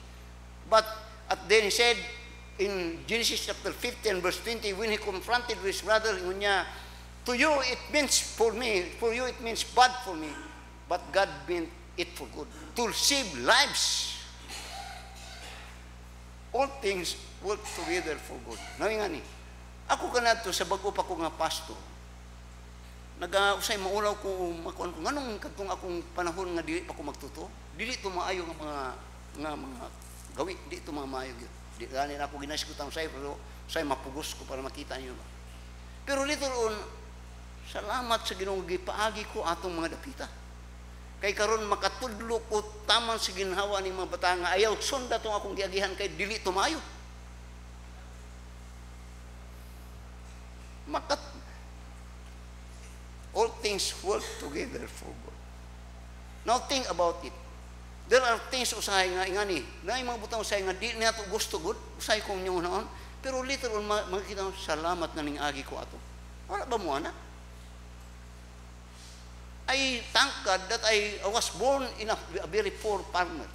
But then he said in Genesis chapter 15 verse 20, when he confronted his brother, niya, to you it means for me, for you it means bad for me, but God meant it for good, to save lives. All things work together for good. Nawi nga ni, ako kanadto sa bago pa ko nga pasto, nag-usay maulaw ko, makuan ko, nganong katong akong panahon nga dili pa ko magtuto, dili to maayo nga mga gawi, di ito mga maayo. Di gani na ako ginasikutan sa'yo, pero sa'yo mapugos ko para makita niyo. Pero later on, salamat sa Ginoong gipaagi ko atong mga dapita. Kay karon makatudlo ko taman sa ginhawa ni mga bata nga ayaw sonda tong akong giagihan kay dili ito maayo. All things work together for good. Now think about it. There are things usahay nga ingani, na yung mga butang usahay nga di nato gusto good, usahay kong nyo naon, pero later on makikita mo, salamat na ning agi ko ato. Wala ba mo ana? I thank God that I was born in a very poor farmer.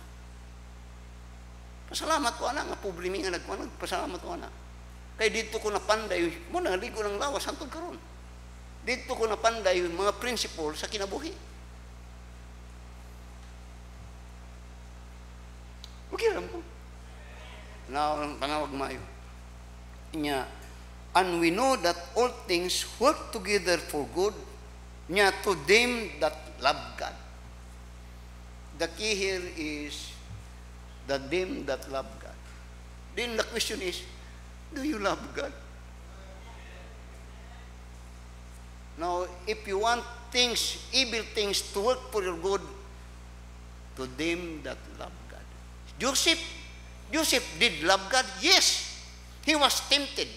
Pasalamat ko ana nga problemi nga nagkuan, pasalamat ko ana. Kay dito ko napanday, mo na ligo ng lawas hangtod karon. Dito ko napanday mga principle sa kinabuhi. Okay lang po. Now, panawag mayo. Nya, and we know that all things work together for good, nya to them that love God. The key here is the them that love God. Then the question is, do you love God? Now, if you want things, evil things to work for your good, to them that love God. Joseph did love God. Yes, he was tempted.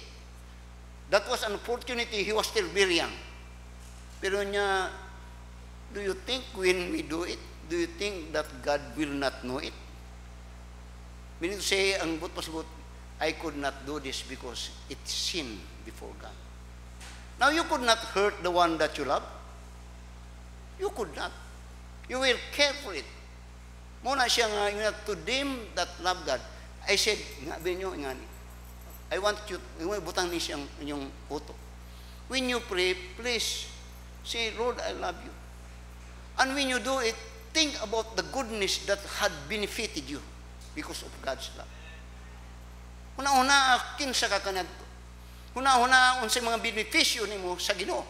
That was an opportunity. He was still very young. Pero niya, do you think when we do it, do you think that God will not know it? Meaning to say, ang but pasabot, I could not do this because it's sin before God. Now, you could not hurt the one that you love. You could not. You will care for it. Muna siya nga, to them that love God. I said, nga binyo, nga ni, I want you, butang ni siyang inyong uto. When you pray, please say, Lord, I love you. And when you do it, think about the goodness that had benefited you because of God's love. Una-una, kinsa ka kanadto. Una-una, unsay mga benepisyo nimo sa Ginoo.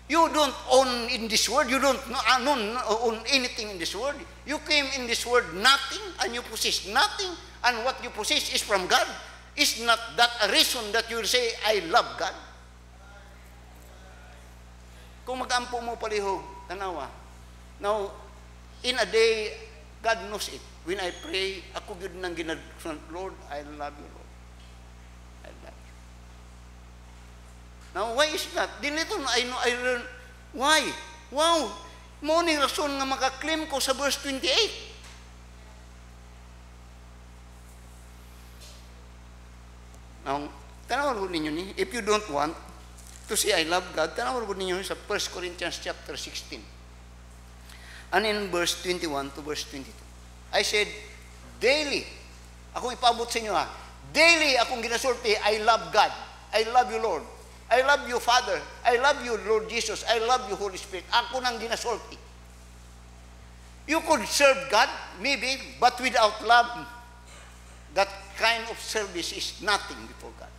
You don't own in this world. You don't own anything in this world. You came in this world nothing, and you possess nothing, and what you possess is from God. Is not that a reason that you will say, I love God? Kung mag-ampo mo palihog, tanawa. Now, in a day, God knows it. When I pray, ako yun nang ginag-front, Lord, I love you, Lord. I love you. Now, why is that? Dinito na, I learn, why? Wow! Morning rason nga makaklaim ko sa verse 28. Now, tanawin ko ninyo ni, if you don't want to say I love God, tanawin ko ninyo sa 1 Corinthians chapter 16. And in verse 21 to verse 22. I said, daily, akong ipabot sa inyo ha, daily akong ginasulti, I love God. I love you, Lord. I love you, Father. I love you, Lord Jesus. I love you, Holy Spirit. Ako nang ginasulti. You could serve God, maybe, but without love, that kind of service is nothing before God.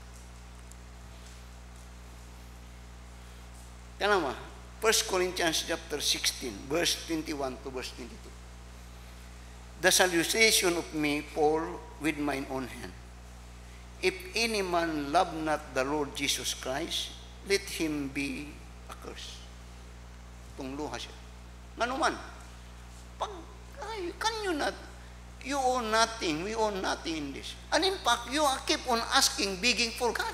Kanama, 1 Corinthians chapter 16, verse 21 to verse 22. The salutation of me, Paul, with mine own hand. If any man love not the Lord Jesus Christ, let him be accursed. Tungluha siya. Nganuman, Can you not? You own nothing. We own nothing in this. And in fact, you keep on asking, begging for God.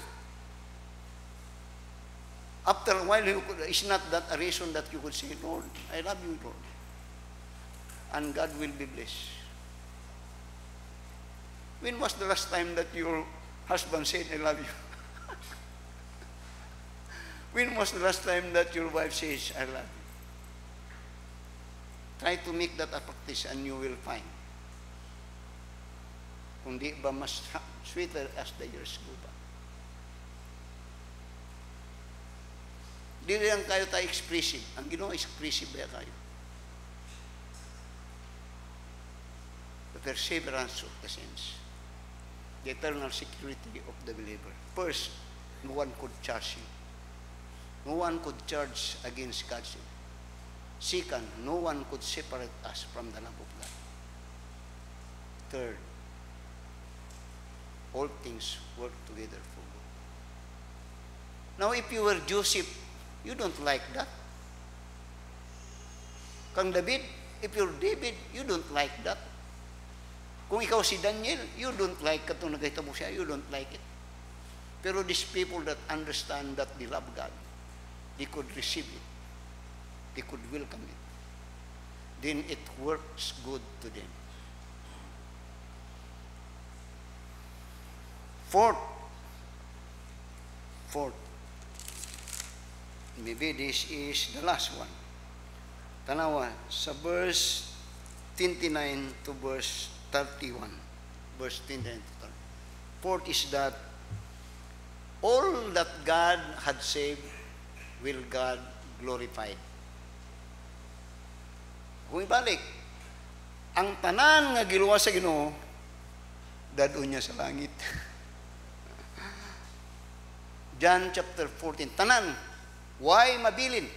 After a while, it's not that a reason that you could say, Lord, I love you, Lord. And God will be blessed. When was the last time that your husband said, I love you? When was the last time that your wife says, I love you? Try to make that a practice and you will find. Kung di ba mas sweeter as the years go by. Di lang kayo tayo expressive. Ang Ginoo expressive ba kayo? The perseverance of the saints. The eternal security of the believer. First, no one could charge you. No one could charge against God's will. Second, no one could separate us from the love of God. Third, all things work together for good. Now, if you were Joseph, you don't like that. Kang David, if you're David, you don't like that. Kung ikaw si Daniel, you don't like katong nagahitabo siya, you don't like it. Pero these people that understand that they love God, they could receive it. They could welcome it. Then it works good to them. Fourth, maybe this is the last one. Tanawa, sa verse 29 to verse 31. Verse 29 to 30. Fourth is that all that God had saved will God glorified. Kung ibalik, ang tanan nga giluwas sa Ginoo, dadon niya sa langit. John chapter 14, tanan, why mabilin?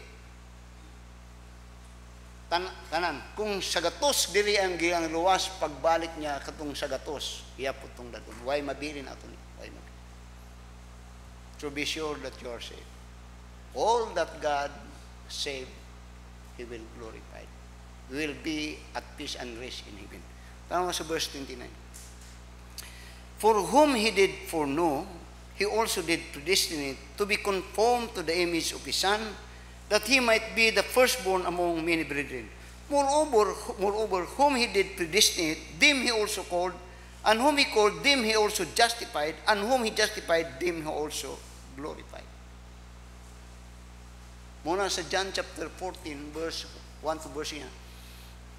Tanan, kung sagatos dili ang gilang luwas, pagbalik niya katong sagatos, iyapot tong dadon. Why mabilin ato ni? Why mabilin? So be sure that you are saved. All that God saved, He will glorify. We will be at peace and rest in heaven. Tama sa verse 29. For whom He did foreknow, He also did predestinate to be conformed to the image of His Son, that He might be the firstborn among many brethren. Moreover, whom He did predestinate, them He also called, and whom He called, them He also justified, and whom He justified, them He also glorified. Muna sa John chapter 14, verse 1 to verse 9.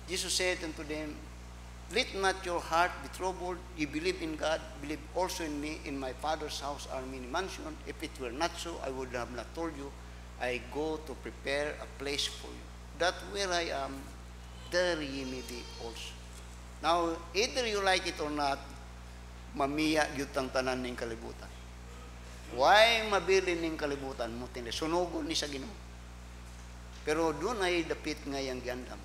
Jesus said unto them, let not your heart be troubled. You believe in God, believe also in me. In my Father's house are many mansions. If it were not so, I would have not told you. I go to prepare a place for you, that where I am, there ye may be also. Now, either you like it or not, mamiya gyud ang tanan ning kalibutan. Why mabilin ning kalibutan mo tindi sunugon ni sa Ginoo. Pero doon ay dapit nga yang giandam.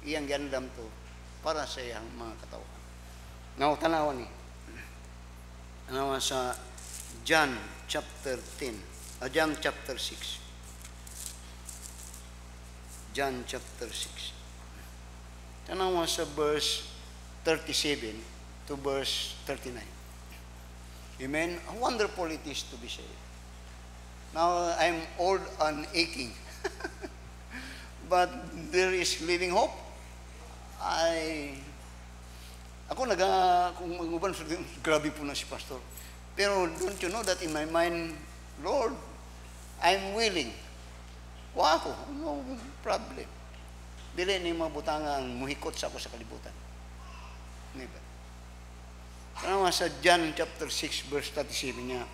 Iyang gandam to para sa iyang mga katawan. Now, tanawan ni. Tanawan sa John chapter 10. John chapter 6. John chapter 6. Tanawan sa verse 37 to verse 39. Amen? How wonderful it is to be saved. Now, I'm old and aching. But there is living hope. Ako kung mag-uban, grabe po na si Pastor. Pero don't you know that in my mind, Lord, I'm willing. Ako, no problem. Dili ni mabutangan muhikot sa ako sa kalibutan. Never. Kaya sa John chapter 6 verse 37 niya,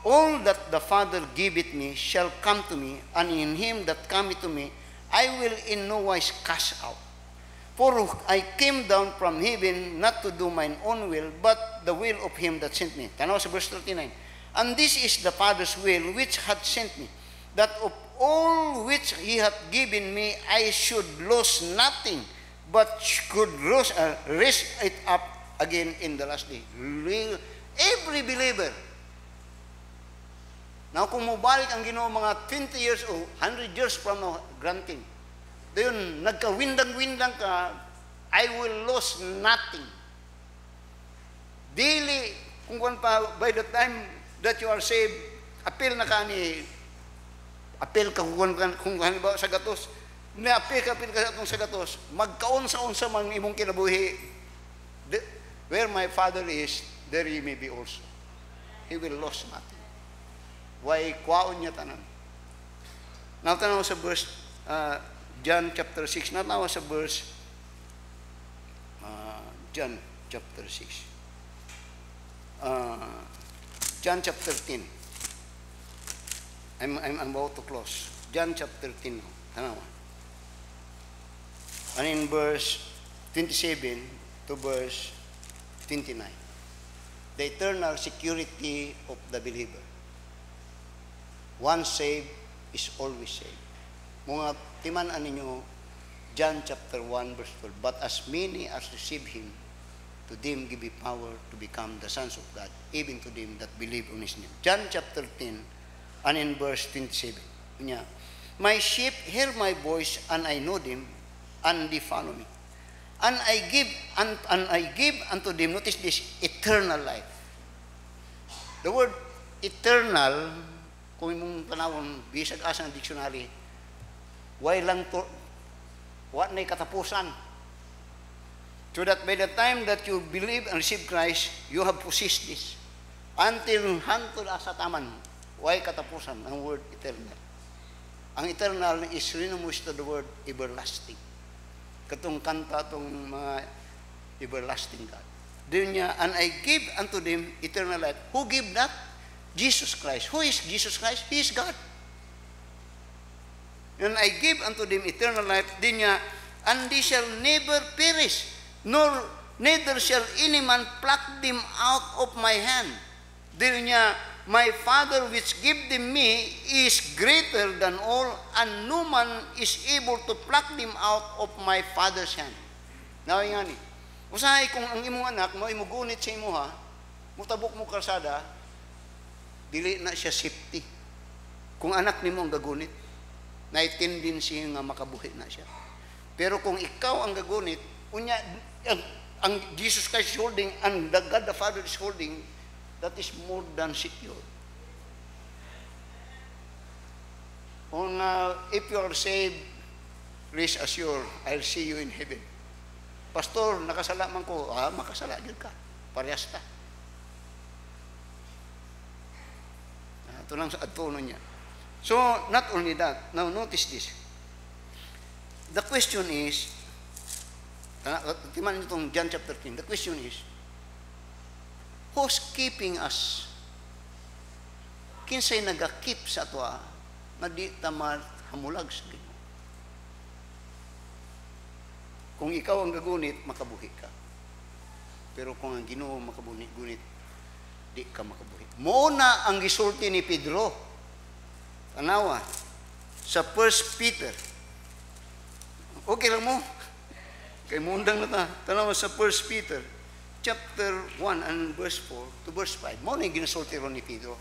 all that the Father giveth me shall come to me, and in him that cometh to me, I will in no wise cast out. For I came down from heaven not to do mine own will, but the will of him that sent me. Tanaw sa verse 39. And this is the Father's will which hath sent me, that of all which he hath given me I should lose nothing, but could raise it up again in the last day. Every believer. Now kung mubalik ang Ginoo mga 20 years o 100 years from now, granting, Dayon, nagkawindang-windang ka, I will lose nothing. Dili, kung kuwan pa, by the time that you are saved, appeal na ka ni, appeal ka kung halimbawa sa gatos, appeal ka atong sa gatos, magkaunsa-unsa man imong kinabuhi, where my Father is, there you may be also. He will lose nothing. Why, kwaon niya tanan. Now, tanaw sa verse, John chapter 6, natawa sa verse, John chapter 6. John chapter 10. I'm about to close. John chapter 10. Tanawa. And in verse 27 to verse 29. The eternal security of the believer. Once saved is always saved. Mga timan-an ninyo, John chapter 1 verse 12. But as many as receive Him, to them give He power to become the sons of God, even to them that believe on His name. John chapter 10 and in verse 27. My sheep hear my voice, and I know them, and they follow me. And I give unto them, notice this, eternal life. The word eternal, kung mong tanawon, bisag asa ng dictionary, why lang to, what na'y katapusan. So that by the time that you believe and receive Christ, you have possessed this. Until hantod asa taman, why katapusan, ang word eternal. Ang eternal is synonymous to the word everlasting. Katong kanta itong mga everlasting God. Doon niya, and I give unto them eternal life. Who give that? Jesus Christ. Who is Jesus Christ? He is God. And I give unto them eternal life, din niya, and they shall never perish, nor neither shall any man pluck them out of my hand. Din niya, my Father which give them me is greater than all, and no man is able to pluck them out of my Father's hand. Now, nga ni, usahay kung ang imong anak mo, imugunit sa imuha, mutabok mo kalsada, dili na siya safety. Kung anak nimo ang gagunit, na tendency nga makabuhi na siya. Pero kung ikaw ang gagunit, unya, ang Jesus Christ is holding, and the God the Father is holding, that is more than secure. Kung if you are saved, please assure, I'll see you in heaven. Pastor, nakasala man ko, makasala yun ka. Parehas ta. Ito lang sa adtono niya. So, not only that, now notice this. The question is, timan itong John chapter 10, the question is, who's keeping us? Kinsay nagakip sa ato na di tamad hamulag sa Ginoo. Kung ikaw ang gagunit, makabuhi ka. Pero kung ang Ginoo makagunit, di ka makabuhi. Muna ang gisulti ni Pedro. Tanawa, sa 1 Peter. Okay lang mo? Kay mundang na ta. Tanawa sa 1 Peter, chapter 1 and verse 4 to verse 5. Muna yung ginasulti ron ni Pedro.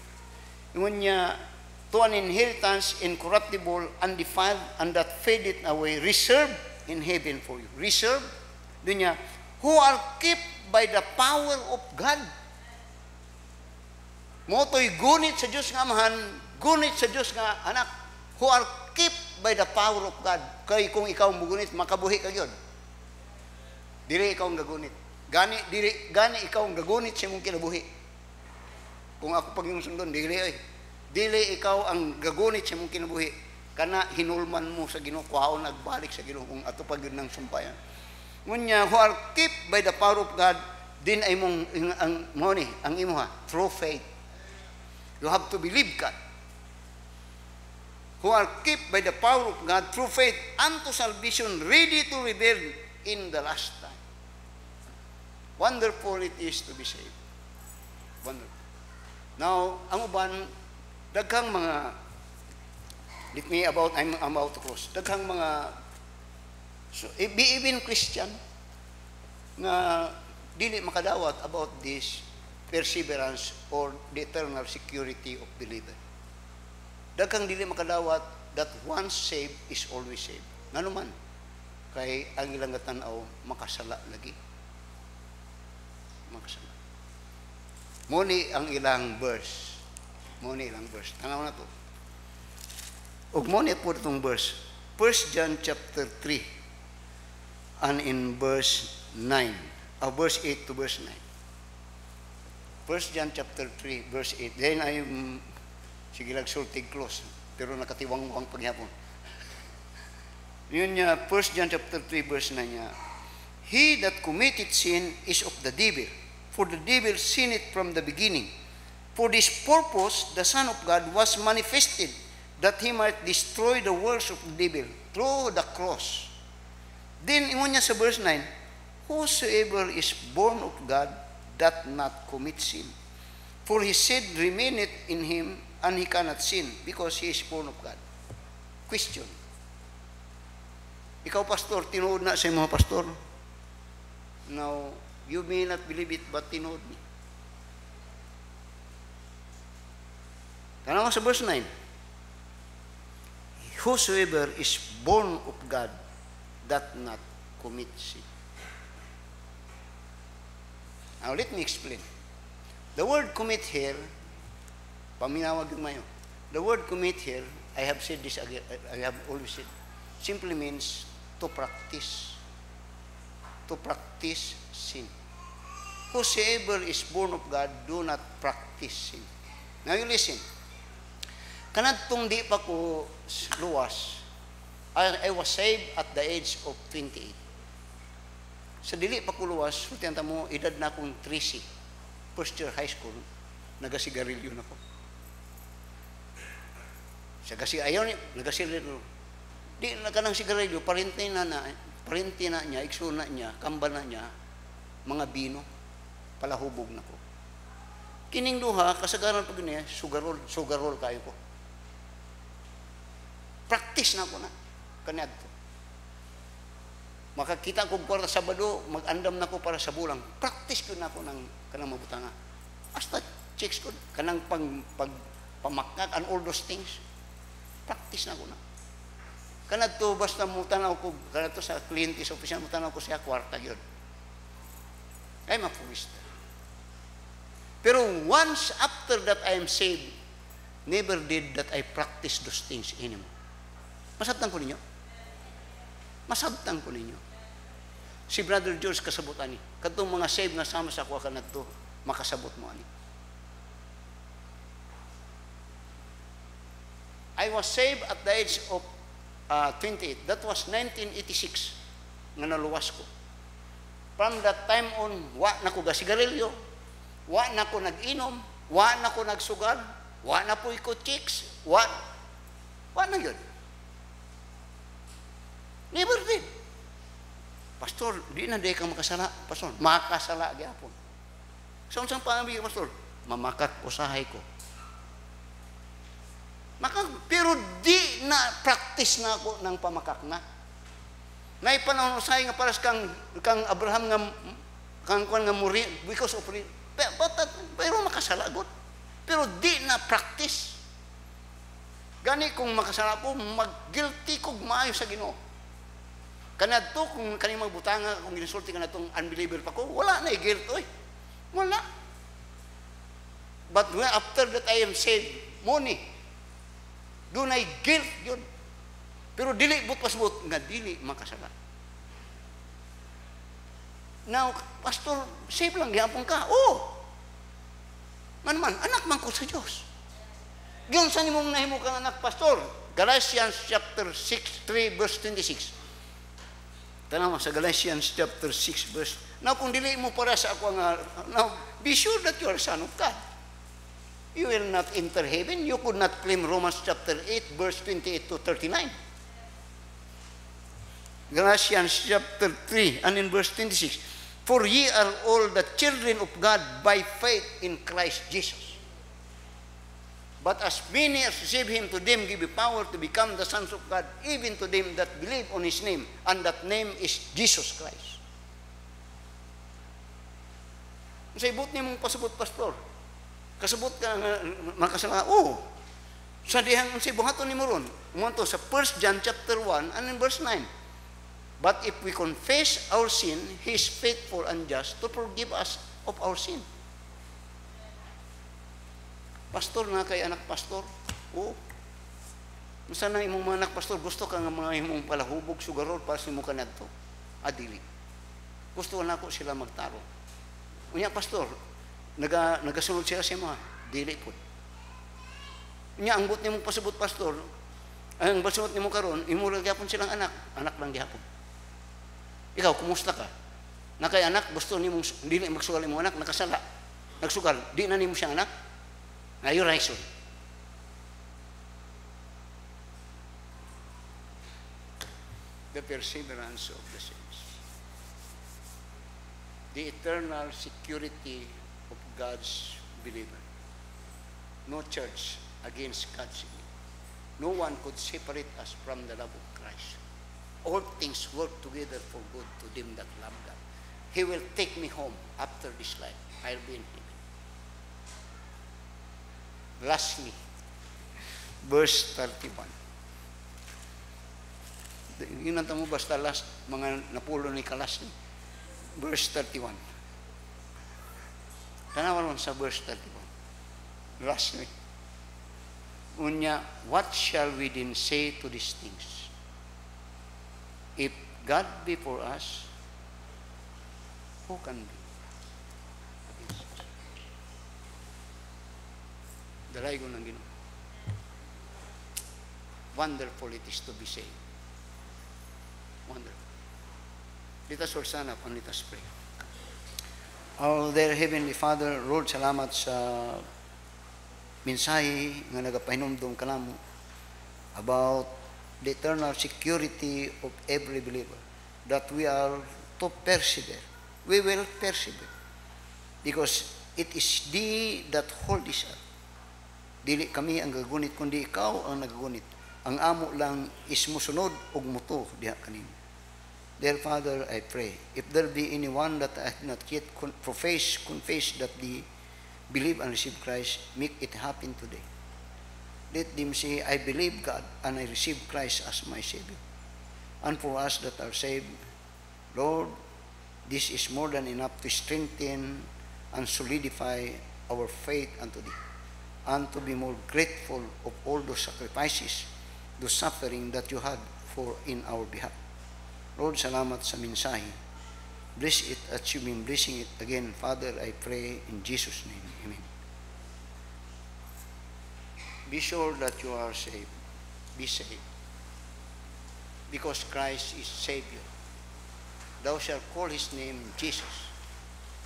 Yung niya, to an inheritance incorruptible, undefiled, and that fadeth away, reserved in heaven for you. Reserved, doon niya, who are kept by the power of God. Moto'y gunit sa Diyos nga amahan, gunit sa Diyos nga anak, who are kept by the power of God. Kaya kung ikaw mugunit, makabuhi ka yun. Dili ikaw ang gagunit. Gani ikaw ang gagunit sa mong kinabuhi. Kung ako pag yung sundon, dili ikaw ang gagunit sa mong kinabuhi. Kana hinulman mo sa Ginoo, kuhaon nagbalik sa Ginoo kung ato pag yun ng sumpayan. Ngunya, who are kept by the power of God, din ay mong ang imo through faith. You have to believe God. Who are kept by the power of God through faith unto salvation, ready to reveal in the last time. Wonderful it is to be saved. Wonderful. Now, ang uban, daghang mga, I'm about to close, daghang mga, so, even Christian, na dili makadawat about this perseverance or the eternal security of believer. Daghang dili makadawat that once saved is always saved. Nga naman, kay ang ilang tanaw makasala lagi. Makasala. Muni ang ilang verse. Muni ilang verse. Tanaw na to. Ug muni po itong verse. 1 John chapter 3 and in verse 9. Verse 8 to verse 9. 1 John chapter 3 verse 8. Then ay sige lang sultig close. Pero nakatiwang-wang paghapon. Yun niya, 1 John chapter 3 verse 9 niya. He that committed sin is of the devil, for the devil sinned from the beginning. For this purpose, the Son of God was manifested, that he might destroy the works of the devil through the cross. Then, ingon niya sa verse 9, whosoever is born of God doth not commit sin. For his seed remaineth in him, and he cannot sin, because he is born of God. Question. Ikaw, pastor, tinuod na sa mga pastor. Now, you may not believe it, but tinuod ni. Tanaw sa verse 9. Whosoever is born of God doth not commit sin. Now, let me explain. The word commit here, paminawag yun mayo. The word commit here, I have said this again, I have always said, simply means to practice. To practice sin. Whosoever is born of God do not practice sin. Now you listen. Kanadtong di pa ko luwas, I was saved at the age of 28. Sa dili pa ko luwas, sutihan mo, edad na akong 3C, first year high school, nagasigarilyo na ko. Ayaw ni, nagasigarilyo. Di na kanang sigarilyo, parinti na niya, iksuna niya, kamba na niya, mga bino, palahubog na ko. Kining duha, kasagaran pag niya, sugarol kayo ko. Practice na ko na, kanyad ko. Makakita ko kwarta Sabado, mag-andam na ko para sa bulang. Practice ko na ko ng kanang mabutanga. Hasta chicks ko, kanang pamakak and all those things. Practice na ko na. Kanad to, basta mo tanaw ko, kanad to sa client's office, mo tanaw ko siya, kwarta yun. I'm a purista. Pero once after that I am saved, never did that I practice those things anymore. Masabtan ko ninyo? Masabtan ko ninyo. Si Brother George kasabot ani. Katong mga saved nga sama sa kuha kanad to, makasabot mo ani. I was saved at the age of 28. That was 1986 nga naluwas ko. From that time on, wa na ko gasigarilyo, wa na ko nag-inom, wa na ko nagsugal, wa na po ko chicks, wa na yun. Never did. Pastor, di na day ka makasala. Pastor, makasala gyapon. So, saan pangabig, Pastor? Mamakak usahay ko. Pero di na practice na ako ng pamakak na. Naipanahon usahay nga paras kang Abraham nga kang kuan nga muri because of pero makasalagot. Pero di na practice. Gani kung makasala po, mag-guilty kog maayo sa Ginoo. Kanadto kung kani magbutanga kung ginsulti ka na tong unbeliever pa ko, wala na guilt oy. Wala. But when after that I am saved, money. Doon ay guilt yun. Pero dili but nga dili makasala. Now, Pastor, save lang gyapon ka. Oh. Man, anak man ko sa Dios. Giyon sa nimong nahimo kang anak, Pastor. Galatians chapter 6, 3 verse 26. Tanaw sa Galatians chapter 6 verse. Now, kung dili mo para sa ako nga, now, be sure that you are son of God. You will not enter heaven. You could not claim Romans chapter 8 verse 28 to 39. Galatians chapter 3 and in verse 26. For ye are all the children of God by faith in Christ Jesus. But as many as receive him, to them give power to become the sons of God, even to them that believe on his name, and that name is Jesus Christ. Sa ibot niya mong pasabot, Pastor. Kasabot ka nga makasala. Oh, sa dihang si buhaton ni Moron. Umanto sa 1 John chapter 1 and in verse 9. But if we confess our sin, He is faithful and just to forgive us of our sin. Pastor na kay anak pastor. Oo. Sana imong mga anak pastor, gusto ka nga mga imong palahubog, sugarol, para sa imong kanadto. Adili. Gusto na ako sila magtaro. Unya pastor, nagasunod sila sa mga, dili po. Unya, ang but nimong pasabot pastor, ang basunod nimong karon, imong gyapon silang anak lang gyapon. Ikaw, kumusta ka? Na kay anak, gusto nimong, dili magsugal imong anak, nakasala, nagsugal, di na nimo siyang anak? Ngayon, raison. The perseverance of the saints. The eternal security of God's believer. No church against God's will. No one could separate us from the love of Christ. All things work together for good to them that love God. He will take me home after this life. I'll be in heaven. Lastly, verse 31. Yun ang tamo basta last, mga napulo ni kalas ni. Verse 31. Tanawan mo sa verse 31. Lastly. Unya, what shall we then say to these things? If God be for us, who can be against us? Dalay ko ng Ginoo. Wonderful it is to be saved. Wonderful. Let us all stand up and let us pray. Our dear Heavenly Father, Lord, salamat sa mensahe nga nagapahinumdum ka namo about the eternal security of every believer, that we are to persevere. We will persevere because it is Thee that hold us up. Dili kami ang gagunit, kundi Ikaw ang nagagunit. Ang amo lang is musunod ug muto diha kanimo. Dear Father, I pray, if there be anyone that hath not yet confess that they believe and receive Christ, make it happen today. Let them say, I believe God and I receive Christ as my Savior. And for us that are saved, Lord, this is more than enough to strengthen and solidify our faith unto Thee, and to be more grateful of all those sacrifices, those suffering that You had for in our behalf. Lord, salamat sa mensahe. Bless it as You been blessing it again. Father, I pray in Jesus' name. Amen. Be sure that you are saved. Be saved. Because Christ is Savior. Thou shalt call His name Jesus,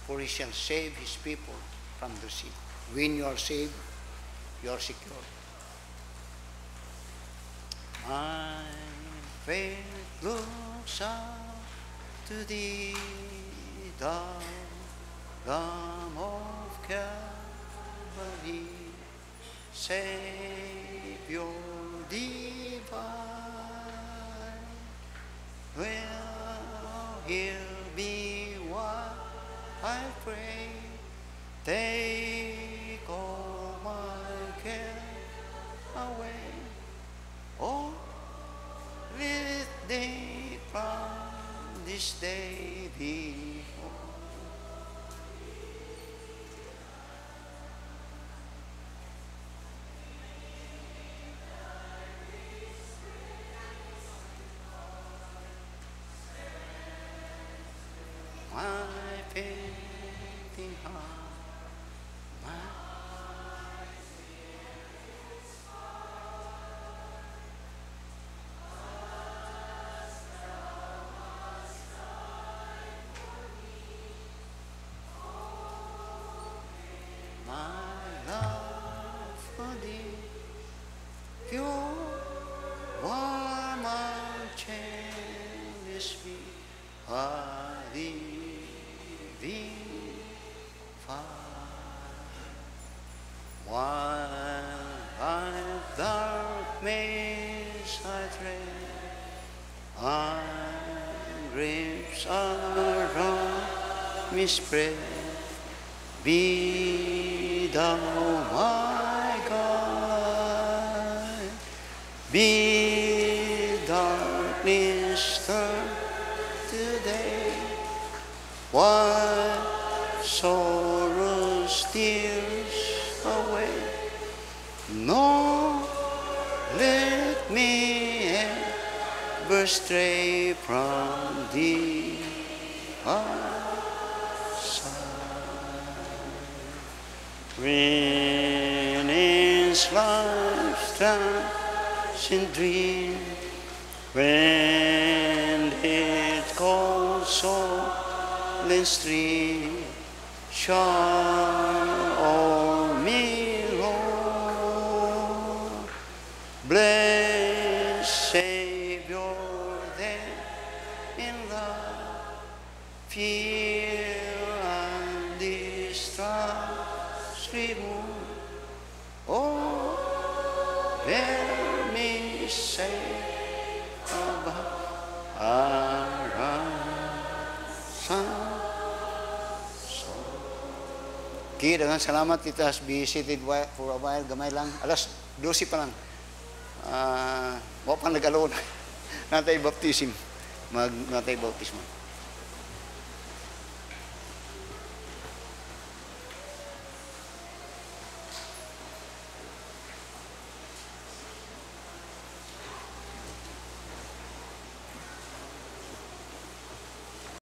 for He shall save His people from their sin. When you are saved, you are secure. My faith looks up to Thee, the Lamb of Calvary, Savior divine. Well, He'll be what I pray. Take all my care away. Oh, let Thee from this day be home. My fainting heart, my love for Thee, pure, warm and cherish me, living fire. While I've dark maze I tread, and griefs around me spread, be Thou my guide, be darkness turned Wipe sorrow's tears away. No, let me ever stray from thee. When is life's transient dream, when it calls soul stream, shall all me roll. Blessed Savior, then in love, fear and distrust remove. Oh, bear me safe above our Okay, dengan salamat kita has be seated for a while, gamay lang. Alas 12 pa lang. Wa pa nag-alon. Natay baptism. Natay baptismo.